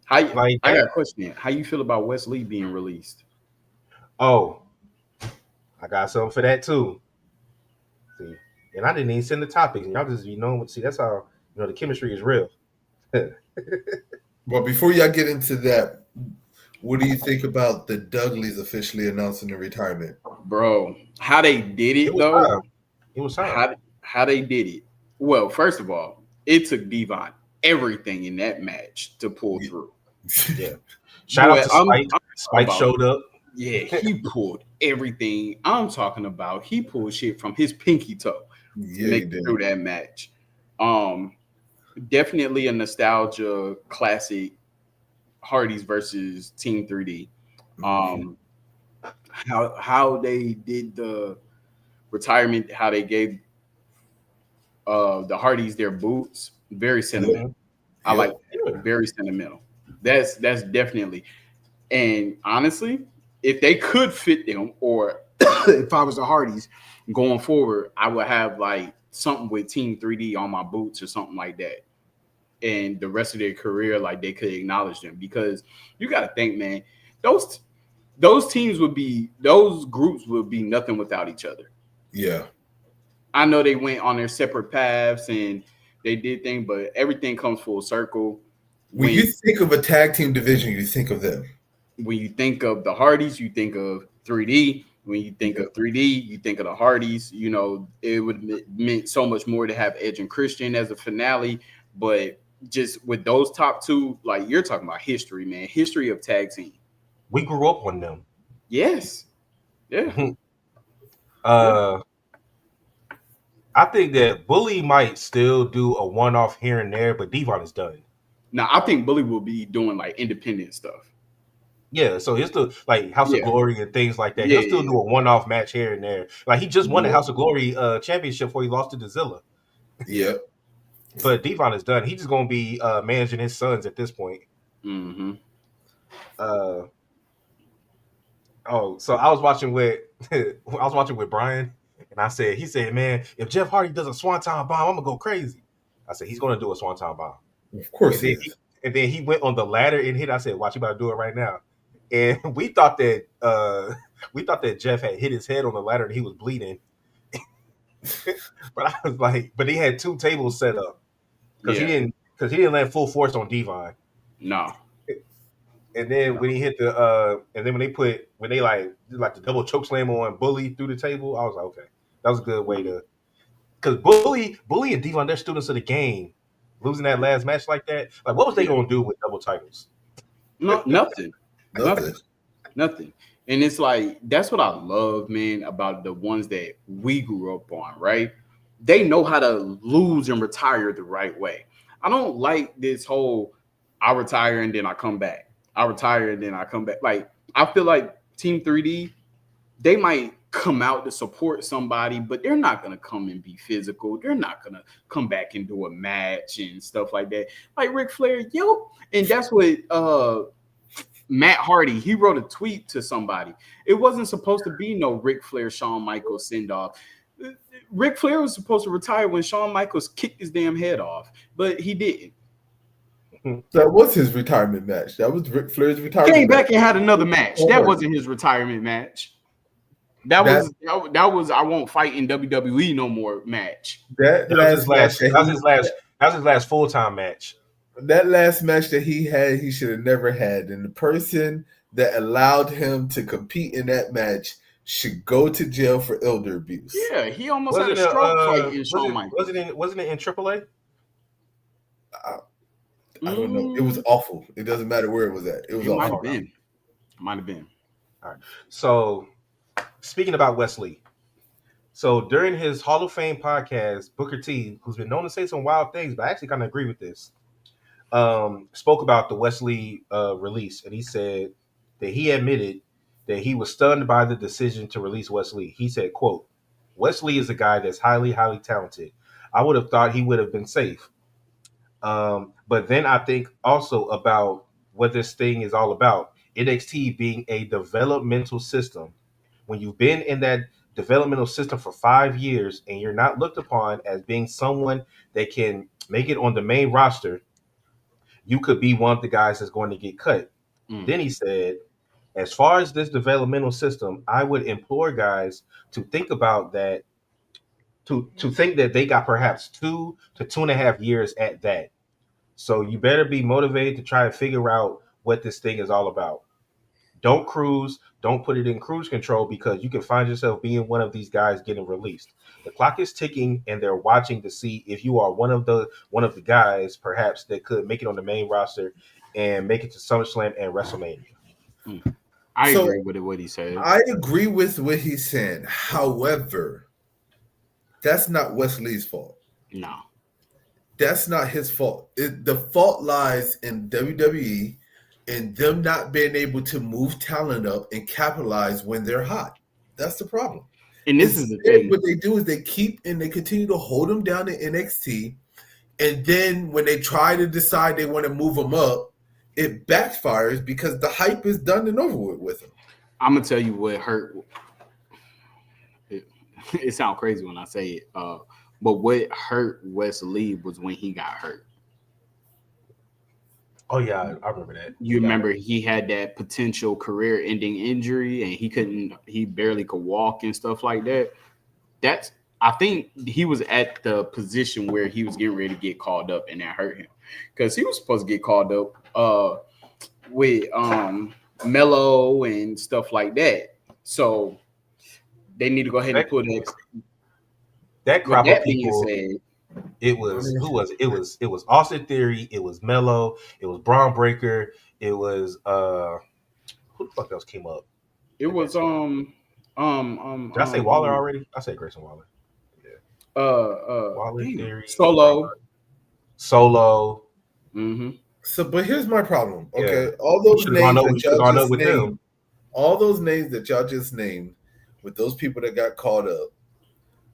I got a question. How you feel about Wes Lee being released? Oh, I got something for that too. See, and I didn't even send the topics. Y'all just see that's how the chemistry is real. Well, before y'all get into that, what do you think about the Dudleys officially announcing their retirement? Bro, how they did it though? It was hard. How they did it. Well, first of all, it took Devon everything in that match to pull through. Yeah. Shout out to Spike. Spike showed up. Yeah, he pulled everything. I'm talking about he pulled shit from his pinky toe to make it through that match. Definitely a nostalgia classic, Hardys versus Team 3D. How they did the retirement, how they gave the Hardys their boots, very sentimental. I like it. Very sentimental. That's definitely. And honestly, if they could fit them, or if I was the Hardys going forward, I would have like something with Team 3D on my boots or something like that. And the rest of their career, like they could acknowledge them, because you got to think, man, those groups would be nothing without each other. Yeah. I know they went on their separate paths and they did things, but everything comes full circle. When you think of a tag team division, you think of them. When you think of the Hardys, you think of 3D. When you think of 3D, you think of the Hardys. You know, it would meant so much more to have Edge and Christian as a finale. But just with those top two, like you're talking about history, man, history of tag team. We grew up on them. Yes, yeah. I think that Bully might still do a one-off here and there, but Devon is done. Now I think Bully will be doing like independent stuff. Yeah, so he'll still like House of Glory and things like that. He'll still do a one-off match here and there. Like he just won the House of Glory championship before he lost to Dezilla. Yep. But Devon is done. He's just gonna be managing his sons at this point. Mm-hmm. So I was watching with Brian, and he said, man, if Jeff Hardy does a Swanton Bomb, I'm gonna go crazy. I said he's gonna do a Swanton Bomb. Of course and then he went on the ladder and hit. I said, watch, you about to do it right now. And we thought that Jeff had hit his head on the ladder and he was bleeding. But I was like, but he had two tables set up because he didn't land full force on Devon. No. And then when he hit and then when they like the double choke slam on Bully through the table, I was like, okay, that was a good way to, because Bully and Devon, they're students of the game. Losing that last match like that, like what was they gonna do with double titles? No, nothing. Nothing. And it's like that's what I love, man, about the ones that we grew up on, right? They know how to lose and retire the right way. I don't like this whole I retire and then I come back. I retire and then I come back. Like I feel like Team 3D, they might come out to support somebody, but they're not going to come and be physical. They're not going to come back and do a match and stuff like that. Like Ric Flair, and that's what Matt Hardy, he wrote a tweet to somebody. It wasn't supposed to be no Ric Flair, Shawn Michaels send-off. Ric Flair was supposed to retire when Shawn Michaels kicked his damn head off, but he didn't. That was his retirement match. That was Ric Flair's retirement Came back match. and had another match. That wasn't his retirement match. That was I won't fight in WWE no more match. That was his last full-time match. That last match that he had, he should have never had. And the person that allowed him to compete in that match should go to jail for elder abuse. Yeah, he almost had a stroke fight in Shawn Michaels. Wasn't it in AAA? I don't know. It was awful. It doesn't matter where it was at. It was awful. Might have been. All right. So, speaking about Wes Lee. So, during his Hall of Fame podcast, Booker T, who's been known to say some wild things, but I actually kind of agree with this, spoke about the Wes Lee release. And he said that he admitted that he was stunned by the decision to release Wes Lee. He said, quote, Wes Lee is a guy that's highly, highly talented. I would have thought he would have been safe. But then I think also about what this thing is all about. NXT being a developmental system. When you've been in that developmental system for 5 years and you're not looked upon as being someone that can make it on the main roster, you could be one of the guys that's going to get cut. Then he said, as far as this developmental system, I would implore guys to think about that, to think that they got perhaps 2 to 2.5 years at that. So you better be motivated to try to figure out what this thing is all about. Don't cruise. Don't put it in cruise control because you can find yourself being one of these guys getting released. The clock is ticking, and they're watching to see if you are one of the guys, perhaps, that could make it on the main roster and make it to SummerSlam and WrestleMania. I agree with what he said. I agree with what he's saying. However, that's not Wes Lee's fault. No. That's not his fault. The fault lies in WWE and them not being able to move talent up and capitalize when they're hot. That's the problem. And this is the thing. What they do is they continue to hold them down in NXT. And then when they try to decide they want to move them up, it backfires because the hype is done and over with them. I'm going to tell you what hurt. It sounds crazy when I say it. But what hurt Wes Lee was when he got hurt. Oh, yeah, I remember that. You remember he had that potential career-ending injury, and he barely could walk and stuff like that. I think he was at the position where he was getting ready to get called up, and that hurt him because he was supposed to get called up with Mello and stuff like that. So they need to go ahead and put it. That With crop of that being people. said, It was who was it? It was Austin Theory. It was Mello. It was Braun Breaker. It was who the fuck else came up? it was Did I say Waller already? I said Grayson Waller. Yeah. Waller Theory. Solo. Mm-hmm. So, but here's my problem. Okay, Yeah. all those names that y'all y'all gone up just with named, them. all those names that y'all just named, with those people that got caught up,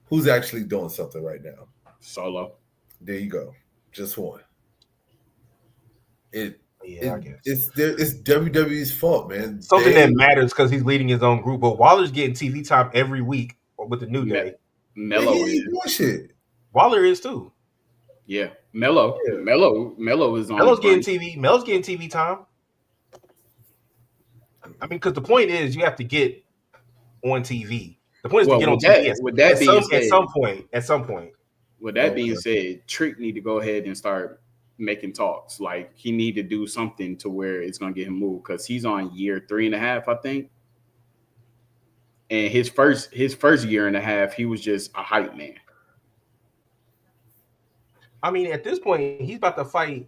who's actually doing something right now? Solo. There you go, just one. I guess It's WWE's fault, man. Something that matters because he's leading his own group. But Waller's getting TV time every week with the New Day. Mello he ain't doing shit. Waller is too. Yeah, Mello is on. Melo's getting TV. Melo's getting TV time. I mean, because the point is you have to get on TV. The point is to get on TV at some point. With that being said, Trick need to go ahead and start making talks. Like he need to do something to where it's gonna get him moved because he's on year 3.5, I think. And his first year and a half, he was just a hype man. I mean, at this point, he's about to fight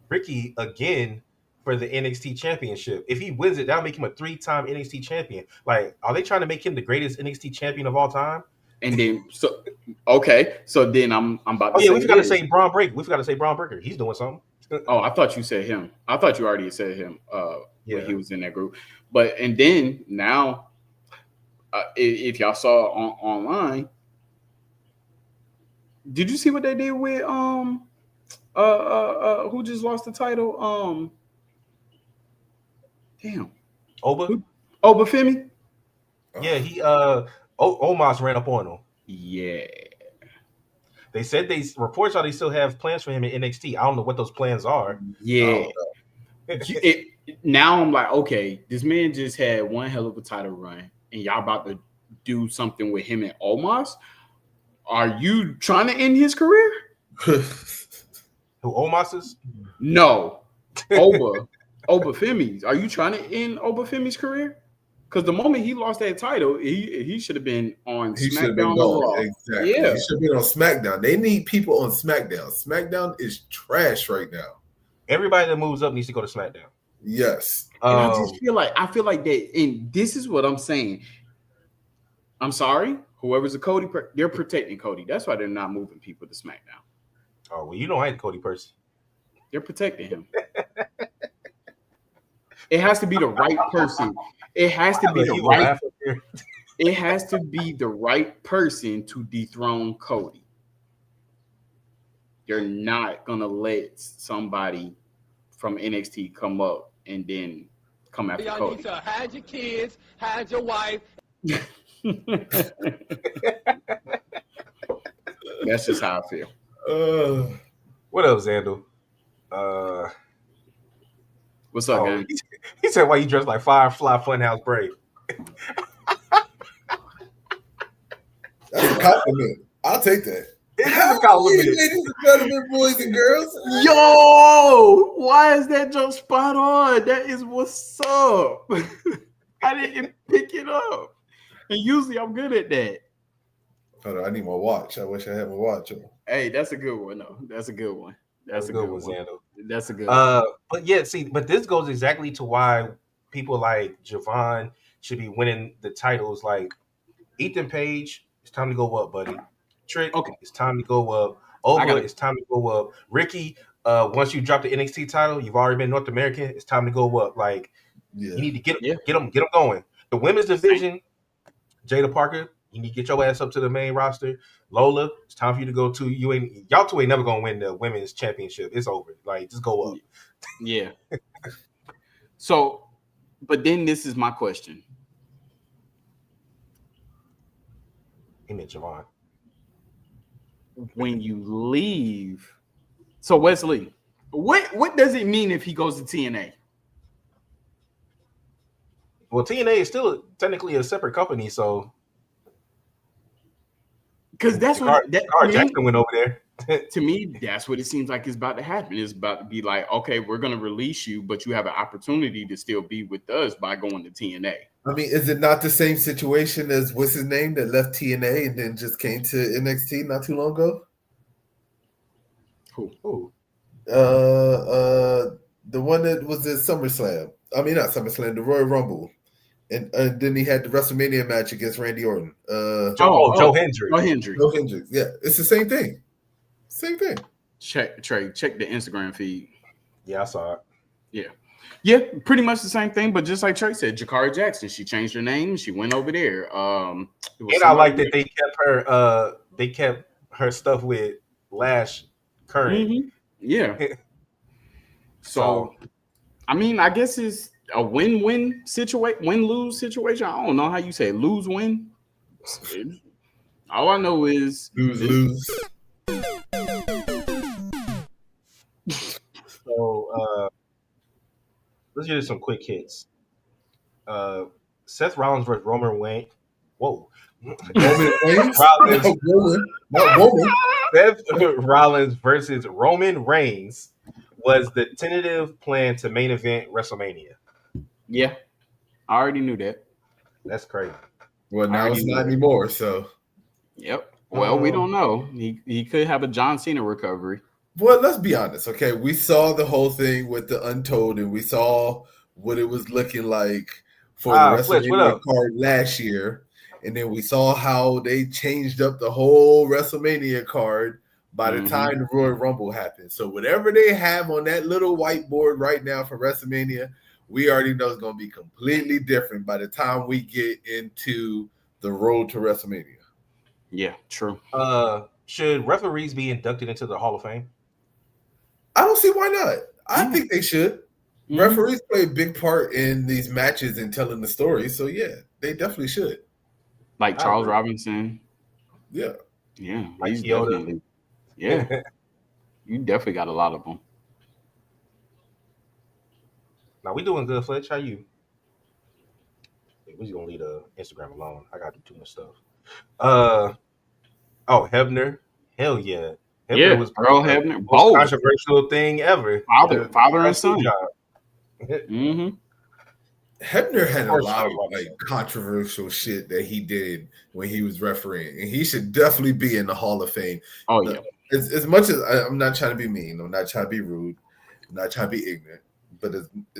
Ricky again for the NXT championship. If he wins it, that'll make him a 3-time NXT champion. Like, are they trying to make him the greatest NXT champion of all time? And then, so then I'm about to. Oh yeah, we forgot to say Braun Breaker. We forgot to say Braun Breaker. He's doing something. Oh, I thought you said him. I thought you already said him. When he was in that group. But and then now, if y'all saw online, did you see what they did with who just lost the title? Damn. Oba Femi? Yeah, he Omos ran up on him. Yeah. They said reports are they still have plans for him in NXT. I don't know what those plans are. Yeah. Now I'm like, okay, this man just had one hell of a title run, and y'all about to do something with him and Omos. Are you trying to end his career? Who Omos is? No. Oba Femi. Are you trying to end Oba Femi's career? Because the moment he lost that title, he should have been on SmackDown or Raw. Exactly. Yeah. He should have been on SmackDown. They need people on SmackDown. SmackDown is trash right now. Everybody that moves up needs to go to SmackDown. Yes. And I feel like that, and this is what I'm saying. I'm sorry, whoever's a Cody, they're protecting Cody. That's why they're not moving people to SmackDown. Oh, well, you know I ain't Cody person. They're protecting him. It has to be the right person. It has to be the right. It has to be the right person to dethrone Cody. You're not gonna let somebody from NXT come up and then come after y'all Cody. Need to hide your kids, hide your wife. That's just how I feel. What else, Xandel? What's up, man? He said, "Why you dressed like Firefly Funhouse Brave?" That's a compliment. I'll take that. It is a compliment. Ladies and gentlemen, boys and girls. Yo, why is that joke spot on? That is what's up. I didn't pick it up. And usually I'm good at that. Hold on, I need my watch. I wish I had my watch on. Hey, that's a good one, though. That's a good one. That's a good one. Xandel. That's a good one. But yeah, but this goes exactly to why people like Javon should be winning the titles. Like Ethan Page, it's time to go up, buddy. Trick, it's time to go up. Oba, it's time to go up. Ricky, once you drop the NXT title, you've already been North American. It's time to go up. Like you need to get them going. The women's division, Jada Parker, you need to get your ass up to the main roster. Lola, it's time for you to go to y'all two ain't never gonna win the women's championship. It's over. Like just go up. Yeah. So, but then this is my question. He meant Javon. When you leave, so Wesley, what does it mean if he goes to TNA? Well, TNA is still technically a separate company, so because that's what Jackson went over there. To me, that's what it seems like is about to happen. It's about to be like, okay, we're going to release you, but you have an opportunity to still be with us by going to TNA. I mean, is it not the same situation as what's his name that left TNA and then just came to NXT not too long ago? Who? The one that was at SummerSlam. I mean, not SummerSlam, the Royal Rumble, and then he had the WrestleMania match against Randy Orton. Joe Hendry. Joe Hendry. No Hendricks. Yeah, it's the same thing. Same thing. Check the Instagram feed. Yeah, I saw it. Yeah, pretty much the same thing, but just like Trey said, Jakara Jackson, she changed her name and she went over there. It was And I like that they kept her stuff with Lash current. Mhm. Yeah. So, I mean, I guess it's a win-win situation, win-lose situation. I don't know how you say it. Lose-win. All I know is Lose. So let's do some quick hits. Seth Rollins versus Roman Reigns. Whoa. Roman Reigns? Rollins, Not woman. Seth Rollins versus Roman Reigns was the tentative plan to main event WrestleMania. Yeah, I already knew that. That's crazy. Well, now it's not anymore. So, yep. Well, we don't know. He could have a John Cena recovery. well, let's be honest. Okay, we saw the whole thing with the Untold, and we saw what it was looking like for the Fletch, what WrestleMania up? card last year, and then we saw how they changed up the whole WrestleMania card by the time the Royal Rumble happened. So whatever they have on that little whiteboard right now for WrestleMania, we already know it's going to be completely different by the time we get into the road to WrestleMania. Yeah, true. Should referees be inducted into the Hall of Fame? I don't see why not. I think they should. Mhm. Referees play a big part in these matches and telling the story. So, yeah, they definitely should. Like Charles Robinson. Yeah. Yeah, Like he's Yoda. definitely. Yeah, you definitely got a lot of them. Now we doing good, Fletch. How you? We're just gonna leave the Instagram alone. I got to do too much stuff. Hebner. Hell yeah. Hebner was Earl the Hebner, most both controversial thing ever. father and son. Mm-hmm. Hebner had a course, lot I of was watching. like controversial shit that he did when he was refereeing, and he should definitely be in the Hall of Fame. Oh yeah. As much as I'm not trying to be mean, I'm not trying to be rude, I'm not trying to be ignorant, but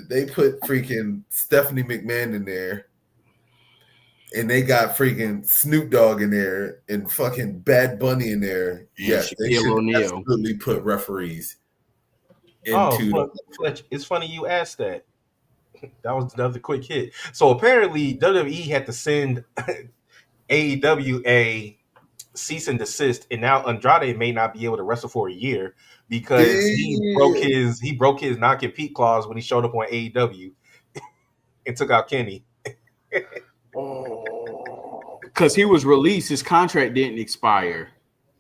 they put freaking Stephanie McMahon in there, and they got freaking Snoop Dogg in there, and fucking Bad Bunny in there. Yes, they Shaquille should O'Neal. absolutely put referees into. Fletch, it's funny you asked that. That was another quick hit. So apparently WWE had to send AEW a cease and desist, and now Andrade may not be able to wrestle for a year because he broke his non-compete clause when he showed up on AEW and took out Kenny. Because he was released, his contract didn't expire.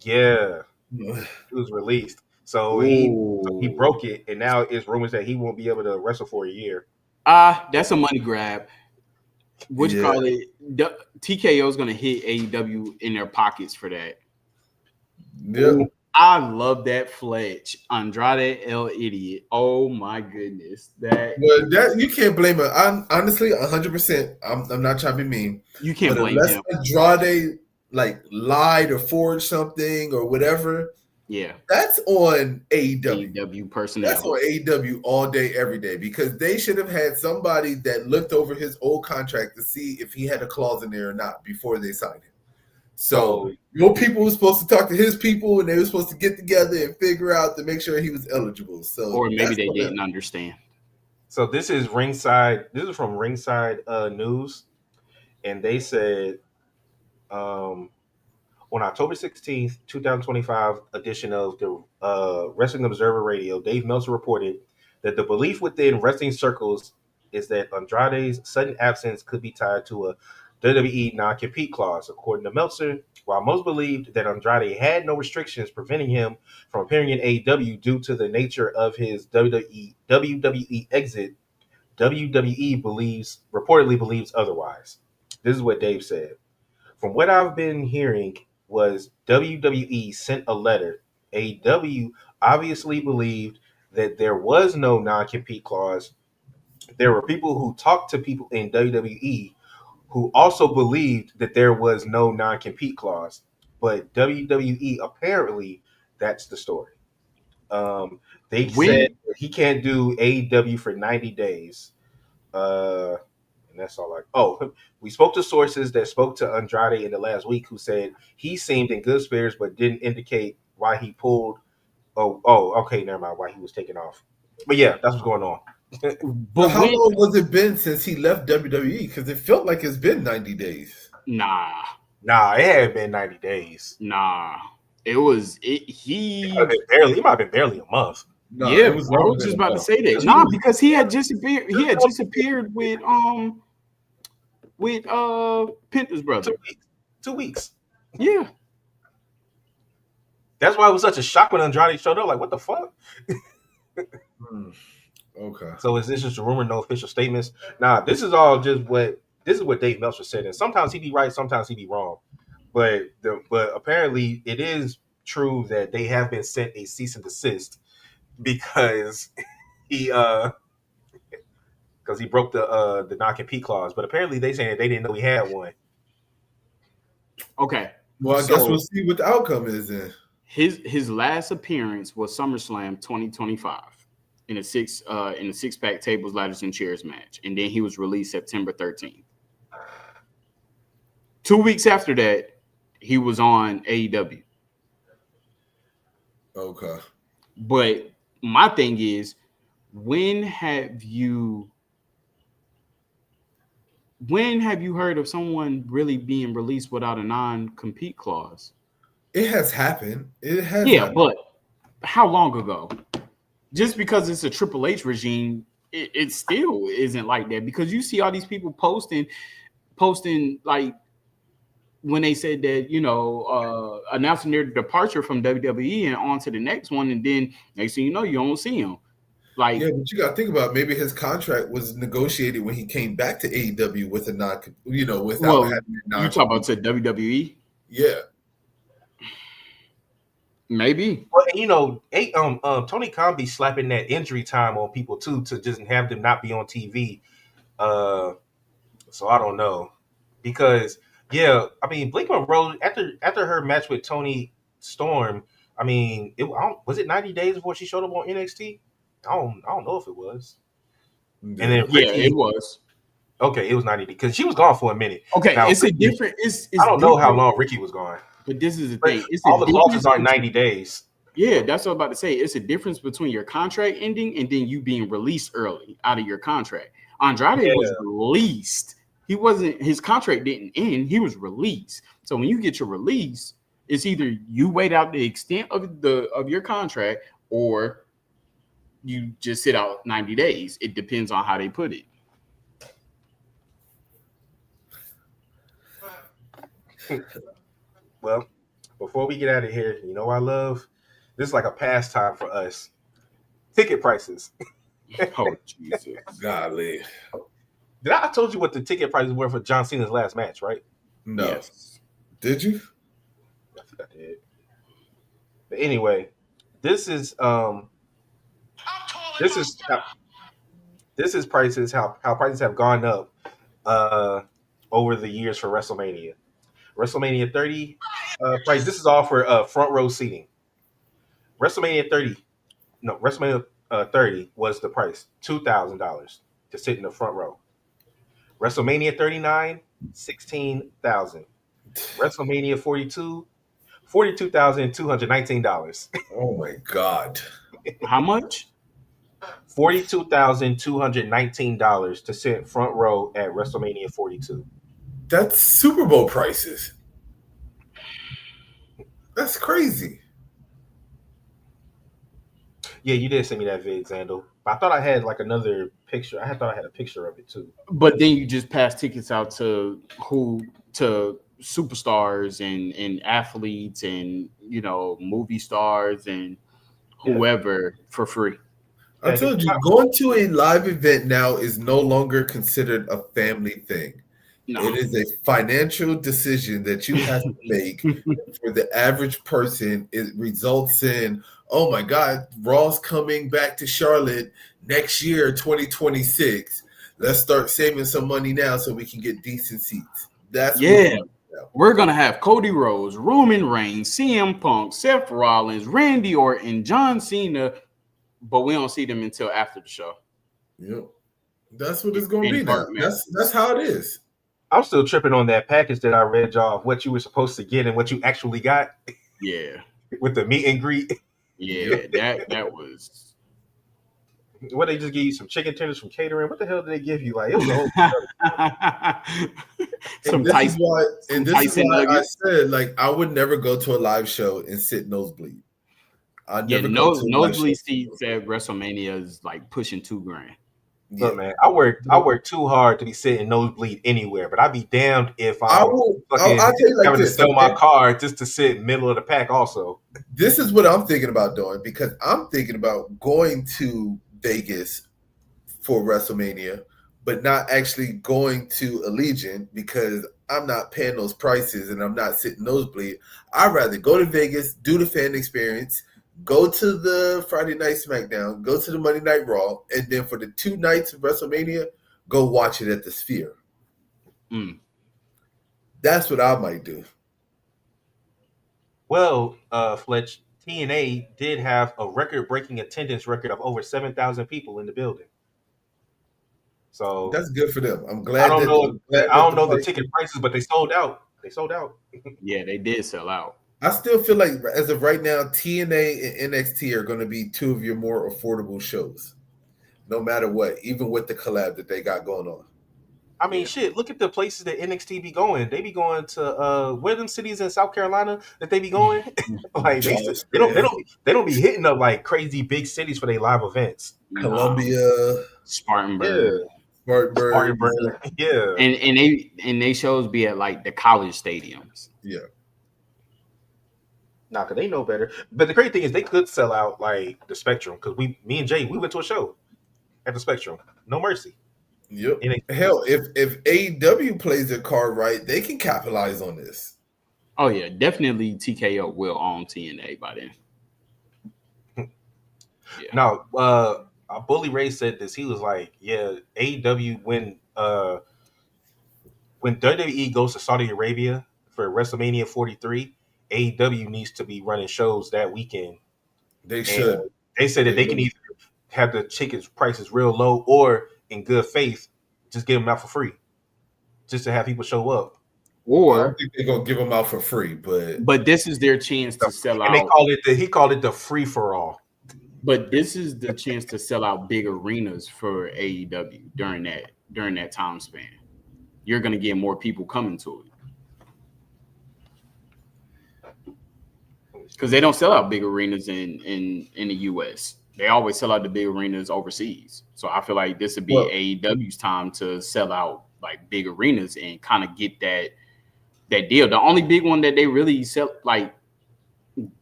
Yeah, he was released, so he broke it, and now it's rumors that he won't be able to wrestle for a year. That's a money grab. What you call it? TKO is going to hit AEW in their pockets for that. Yep. I love that Fletch. Andrade El Idiot. Oh my goodness. That you can't blame him. Honestly, 100%. I'm not trying to be mean. You can't blame him. Andrade like lied or forged something or whatever. Yeah. That's on AEW. AEW personnel. That's on AEW all day, every day, because they should have had somebody that looked over his old contract to see if he had a clause in there or not before they signed him. So your people were supposed to talk to his people, and they were supposed to get together and figure out to make sure he was eligible. So, or maybe they didn't understand. So this is Ringside. This is from Ringside News, and they said on October 16th, 2025 edition of the Wrestling Observer Radio, Dave Meltzer reported that the belief within wrestling circles is that Andrade's sudden absence could be tied to a WWE non-compete clause. According to Meltzer, while most believed that Andrade had no restrictions preventing him from appearing in AEW due to the nature of his WWE exit, WWE reportedly believes otherwise. This is what Dave said. From what I've been hearing was WWE sent a letter. AEW obviously believed that there was no non-compete clause. There were people who talked to people in WWE who also believed that there was no non-compete clause. But WWE apparently that's the story. They said When he can't do AEW for 90 days. And that's all. We spoke to sources that spoke to Andrade in the last week, who said he seemed in good spirits, but didn't indicate why he pulled. Okay, never mind. Why he was taken off. But yeah, that's what's going on. But how long was it been since he left WWE? Because it felt like it's been 90 days. Nah, it hadn't been 90 days. nah. It was it. He might have been barely a month. No, Yeah, it was I was just about to say that. Nah, because he had just appeared. He had just appeared with Penta's brother. 2 weeks. Yeah. That's why it was such a shock when Andrade showed up. Like, what the fuck? Okay. So is this just a rumor, no official statements? Nah, this is all just what Dave Meltzer said. And sometimes he be right, sometimes he be wrong. But apparently it is true that they have been sent a cease and desist because he broke the non-compete clause. But apparently they saying they didn't know he had one. Okay. Well, I guess we'll see what the outcome is then. His last appearance was SummerSlam 2025 in a six-pack tables, ladders, and chairs match, and then he was released September 13th. 2 weeks after that, he was on AEW. Okay. But my thing is, when have you heard of someone really being released without a non-compete clause? It has happened. It has. Yeah, happened. but how long ago? Just because it's a Triple H regime, it still isn't like that, because you see all these people posting like when they said that, announcing their departure from WWE and on to the next one, and then next thing you know, you don't see them. Like, yeah, but you got to think about, maybe his contract was negotiated when he came back to AEW with a without having a non. You talk about to WWE? Yeah. Maybe. Well, Tony Khan be slapping that injury time on people too, to just have them not be on TV. So I don't know, because Blake Monroe, after her match with Tony Storm, was it 90 days before she showed up on NXT? I don't know if it was. Yeah. And then Ricky, it was. Okay, it was 90 because she was gone for a minute. Okay, now, it's a different. I don't know how long Ricky was gone. But this is the thing. All the clauses aren't 90 days. Yeah, that's what I'm about to say. It's a difference between your contract ending and then you being released early out of your contract. Andrade was released. His contract didn't end. He was released. So when you get your release, it's either you wait out the extent of your contract or you just sit out 90 days. It depends on how they put it. Well, before we get out of here, I love this is like a pastime for us. Ticket prices. Oh, Jesus. Golly. I told you what the ticket prices were for John Cena's last match, right? No. Yes. Did you? I think I did. But anyway, this is prices, how prices have gone up over the years for WrestleMania. WrestleMania 30 price. This is all for front row seating. WrestleMania 30 was the price, $2,000 to sit in the front row. WrestleMania 39, $16,000. WrestleMania 42, $42,219. Oh my God. How much? $42,219 to sit front row at WrestleMania 42. That's Super Bowl prices. That's crazy. Yeah, you did send me that vid, Zandel. I thought I had like another picture. I thought I had a picture of it too. But then you just pass tickets out to superstars and athletes and movie stars and whoever for free. I told you, going to a live event now is no longer considered a family thing. No. It is a financial decision that you have to make. For the average person, it results in, oh my God, Raw's coming back to Charlotte next year, 2026. Let's start saving some money now so we can get decent seats. That's Yeah. We're going to have Cody Rhodes, Roman Reigns, CM Punk, Seth Rollins, Randy Orton, John Cena, but we don't see them until after the show. Yep. That's what it's going to And be now. dark matches. That's how it is. I'm still tripping on that package that I read y'all, what you were supposed to get and what you actually got Yeah. with the meet and greet. Yeah, that was. What, they just give you some chicken tenders from catering? What the hell did they give you? Like, it was a whole Some This Tyson, is why, some and this is Tyson why I nuggets. said, like, I would never go to a live show and sit nosebleed. I'd Yeah, never go to a live show. nosebleed seats at WrestleMania is like pushing $2,000. Yeah. Look, man, I work too hard to be sitting nosebleed anywhere, but I'd be damned if I'll tell you like having this. to sell my Okay? car just to sit middle of the pack also. This is what I'm thinking about doing, because I'm thinking about going to Vegas for WrestleMania, but not actually going to Allegiant because I'm not paying those prices and I'm not sitting nosebleed. I'd rather go to Vegas, do the fan experience, go to the Friday Night SmackDown, go to the Monday Night Raw, and then for the 2 nights of WrestleMania, go watch it at the Sphere. That's what I might do. Well, Fletch, TNA did have a record-breaking attendance record of over 7,000 people in the building. So That's good for them. I'm glad. I don't know the price- ticket prices, but they sold out. They sold out. Yeah, they did sell out. I still feel like, as of right now, TNA and NXT are going to be 2 of your more affordable shows, no matter what, even with the collab that they got going on. I mean, shit, look at the places that NXT be going. They be going to where them cities in South Carolina that they be going. Like they don't be hitting up like crazy big cities for their live events. Columbia, Spartanburg. Spartanburg. Yeah. And they shows be at like the college stadiums. Yeah. Nah, cause they know better. But the great thing is they could sell out like the Spectrum, because me and Jay, we went to a show at the Spectrum. No mercy. Yep. Hell, if AEW plays their card right, they can capitalize on this. Oh yeah, definitely TKO will own TNA by then. Yeah. Now, Bully Ray said this. He was like, "Yeah, AEW when WWE goes to Saudi Arabia for WrestleMania 43, AEW needs to be running shows that weekend. They should. They said that they can either have the tickets prices real low, or in good faith, just give them out for free, just to have people show up. Or I don't think they're gonna give them out for free, but this is their chance to sell out. And he called it the free for all. But this is the chance to sell out big arenas for AEW during that time span. You're gonna get more people coming to it. Because they don't sell out big arenas in the US. They always sell out the big arenas overseas. So I feel like this would be AEW's time to sell out like big arenas and kind of get that deal. The only big one that they really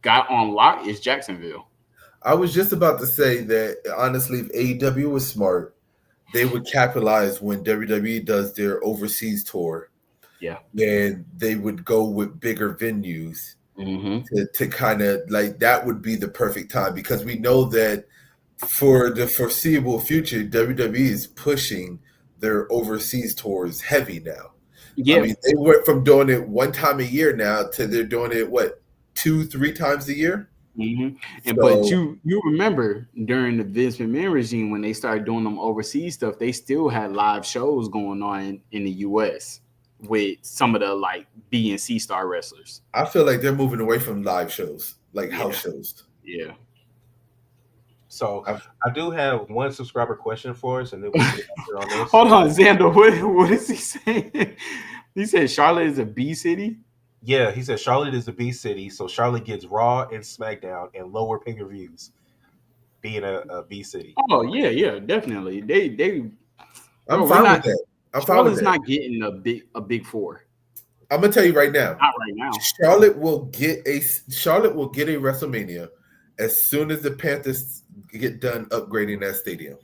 got on lock is Jacksonville. I was just about to say that honestly, if AEW was smart, they would capitalize when WWE does their overseas tour. Yeah. And they would go with bigger venues. To kind of like, that would be the perfect time, because we know that for the foreseeable future, WWE is pushing their overseas tours heavy now. Yeah. I mean, they went from doing it 1 time a year now to they're doing it 2-3 times a year. But you remember during the Vince McMahon regime, when they started doing them overseas stuff, they still had live shows going on in the US with some of the like B and C star wrestlers. I feel like they're moving away from live shows, like house shows. Yeah. So I do have one subscriber question for us, and then we can answer on this. Hold on, Xander. What is he saying? He said Charlotte is a B city. Yeah, he said Charlotte is a B city, so Charlotte gets Raw and SmackDown and lower pay-per-views, being a B city. Oh yeah, definitely. I'm fine with that. Charlotte's not getting a big four. I'm gonna tell you right now. Not right now. Charlotte will get a WrestleMania as soon as the Panthers get done upgrading that stadium.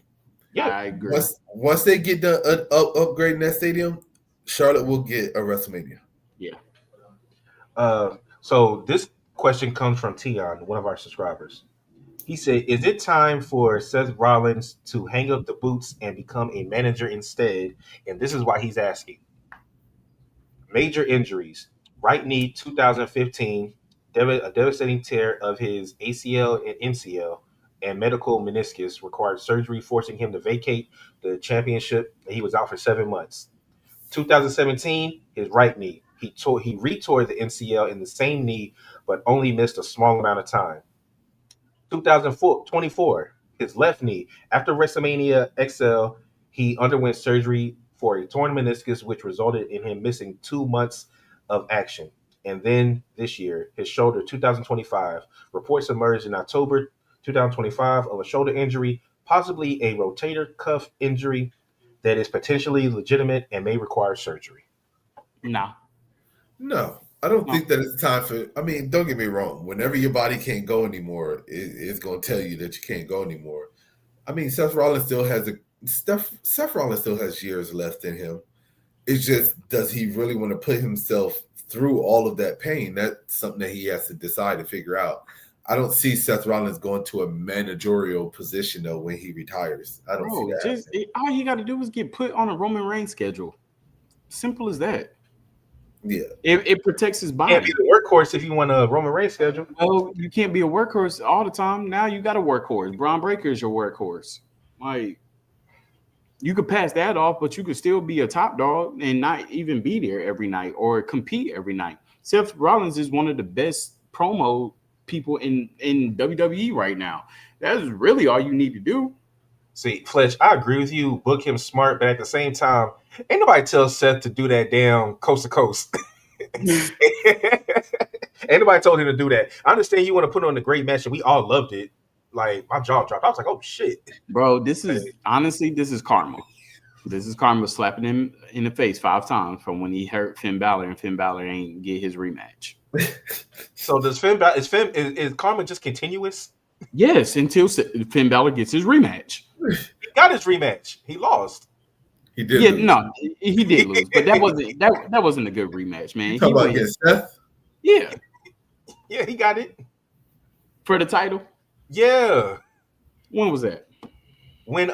Yeah, I agree. Once they get done upgrading that stadium, Charlotte will get a WrestleMania. Yeah. So this question comes from Tion, one of our subscribers. He said, "Is it time for Seth Rollins to hang up the boots and become a manager instead?" And this is why he's asking. Major injuries: right knee 2015, a devastating tear of his ACL and MCL, and medical meniscus required surgery, forcing him to vacate the championship. He was out for 7 months. 2017, his right knee. He retore the MCL in the same knee, but only missed a small amount of time. 2024, his left knee. After WrestleMania XL, he underwent surgery for a torn meniscus, which resulted in him missing 2 months of action. And then this year, his shoulder, 2025. Reports emerged in October 2025 of a shoulder injury, possibly a rotator cuff injury that is potentially legitimate and may require surgery. No. No, I don't think that it's time for. I mean, don't get me wrong. Whenever your body can't go anymore, it's going to tell you that you can't go anymore. I mean, Seth Rollins still has years left in him. It's just, does he really want to put himself through all of that pain? That's something that he has to decide and figure out. I don't see Seth Rollins going to a managerial position though when he retires. I don't see that. All he got to do is get put on a Roman Reigns schedule. Simple as that. Yeah, it protects his body. You can't be the workhorse if you want a Roman Reigns schedule. Well, you can't be a workhorse all the time. Now you got a workhorse. Braun Breaker is your workhorse. Like, you could pass that off, but you could still be a top dog and not even be there every night or compete every night. Seth Rollins is one of the best promo people in WWE right now. That's really all you need to do. See, Fletch, I agree with you. Book him smart, but at the same time, ain't nobody tell Seth to do that damn coast to coast. Ain't nobody told him to do that. I understand you want to put on a great match, and we all loved it. Like, my jaw dropped. I was like, oh, shit. Bro, this is karma. This is karma slapping him in the face 5 times from when he hurt Finn Balor, and Finn Balor ain't get his rematch. So does is karma just continuous? Yes, until Finn Balor gets his rematch. He got his rematch. He lost. He did. Yeah, lose. no, he did lose, but that wasn't a good rematch, man. Talk about against Seth? Yeah, he got it for the title. Yeah. When was that? When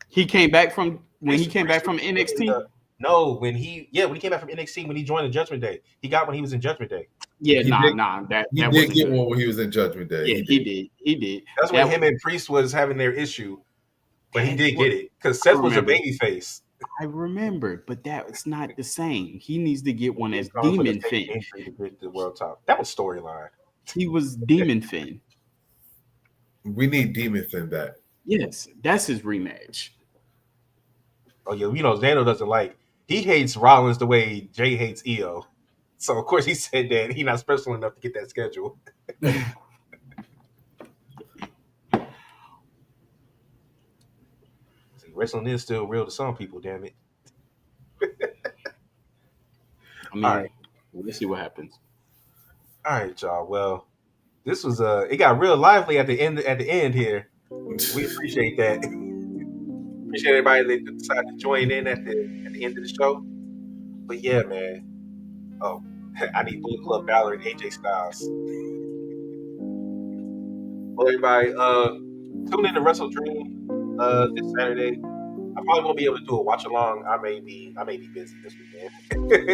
he came back from NXT. No, when he came back from NXT when he joined the Judgment Day. He got when he was in Judgment Day. Yeah, he did get one when he was in Judgment Day. Yeah, he did. That's when him and Priest was having their issue. But he did get it because Seth was a babyface. I remember, but that's not the same. He needs to get one as Demon Finn. The world top. That was storyline. He was Demon Finn. We need Demon Finn back. Yes, that's his rematch. Oh yeah, Zano doesn't like. He hates Rollins the way Jay hates EO. So of course he said that he's not special enough to get that schedule. See, wrestling is still real to some people. Damn it. I mean, all right. Let's see what happens. All right, y'all. Well, this was it got real lively at the end here. We appreciate that. Appreciate everybody that decided to join in at the end of the show. But yeah, man. Oh, I need Bullet Club Balor and AJ Styles. Well, everybody, tune in to Wrestle Dream this Saturday. I probably won't be able to do a watch along. I may be busy this weekend.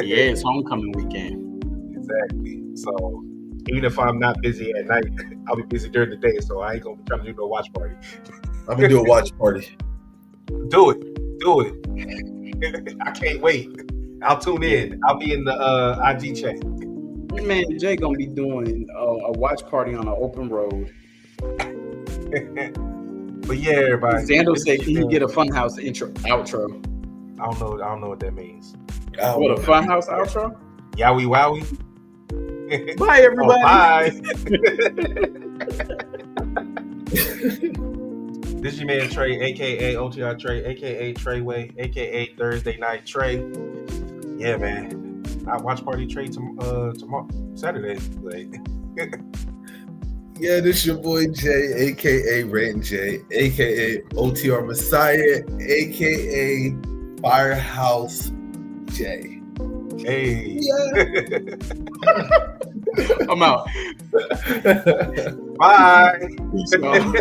Yeah, it's homecoming weekend. Exactly. So even if I'm not busy at night, I'll be busy during the day. So I ain't gonna be trying to do no watch party. I'm gonna do a watch party. Do it. I can't wait. I'll tune in. I'll be in the IG chat. Man, Jay gonna be doing a watch party on an open road. But yeah, everybody. Xando said, "Can you get a Funhouse outro?" I don't know what that means. What, a Funhouse outro? Yowie wowie. Bye, everybody. Bye. This is your man Trey, aka OTR Trey, aka Treyway, aka Thursday Night Trey. Yeah, man. I watch party Trey tomorrow, Saturday. Like. Yeah, this your boy Jay, aka Rant J, aka OTR Messiah, aka Firehouse J. Hey. Yeah. I'm out. Bye. Peace, y'all.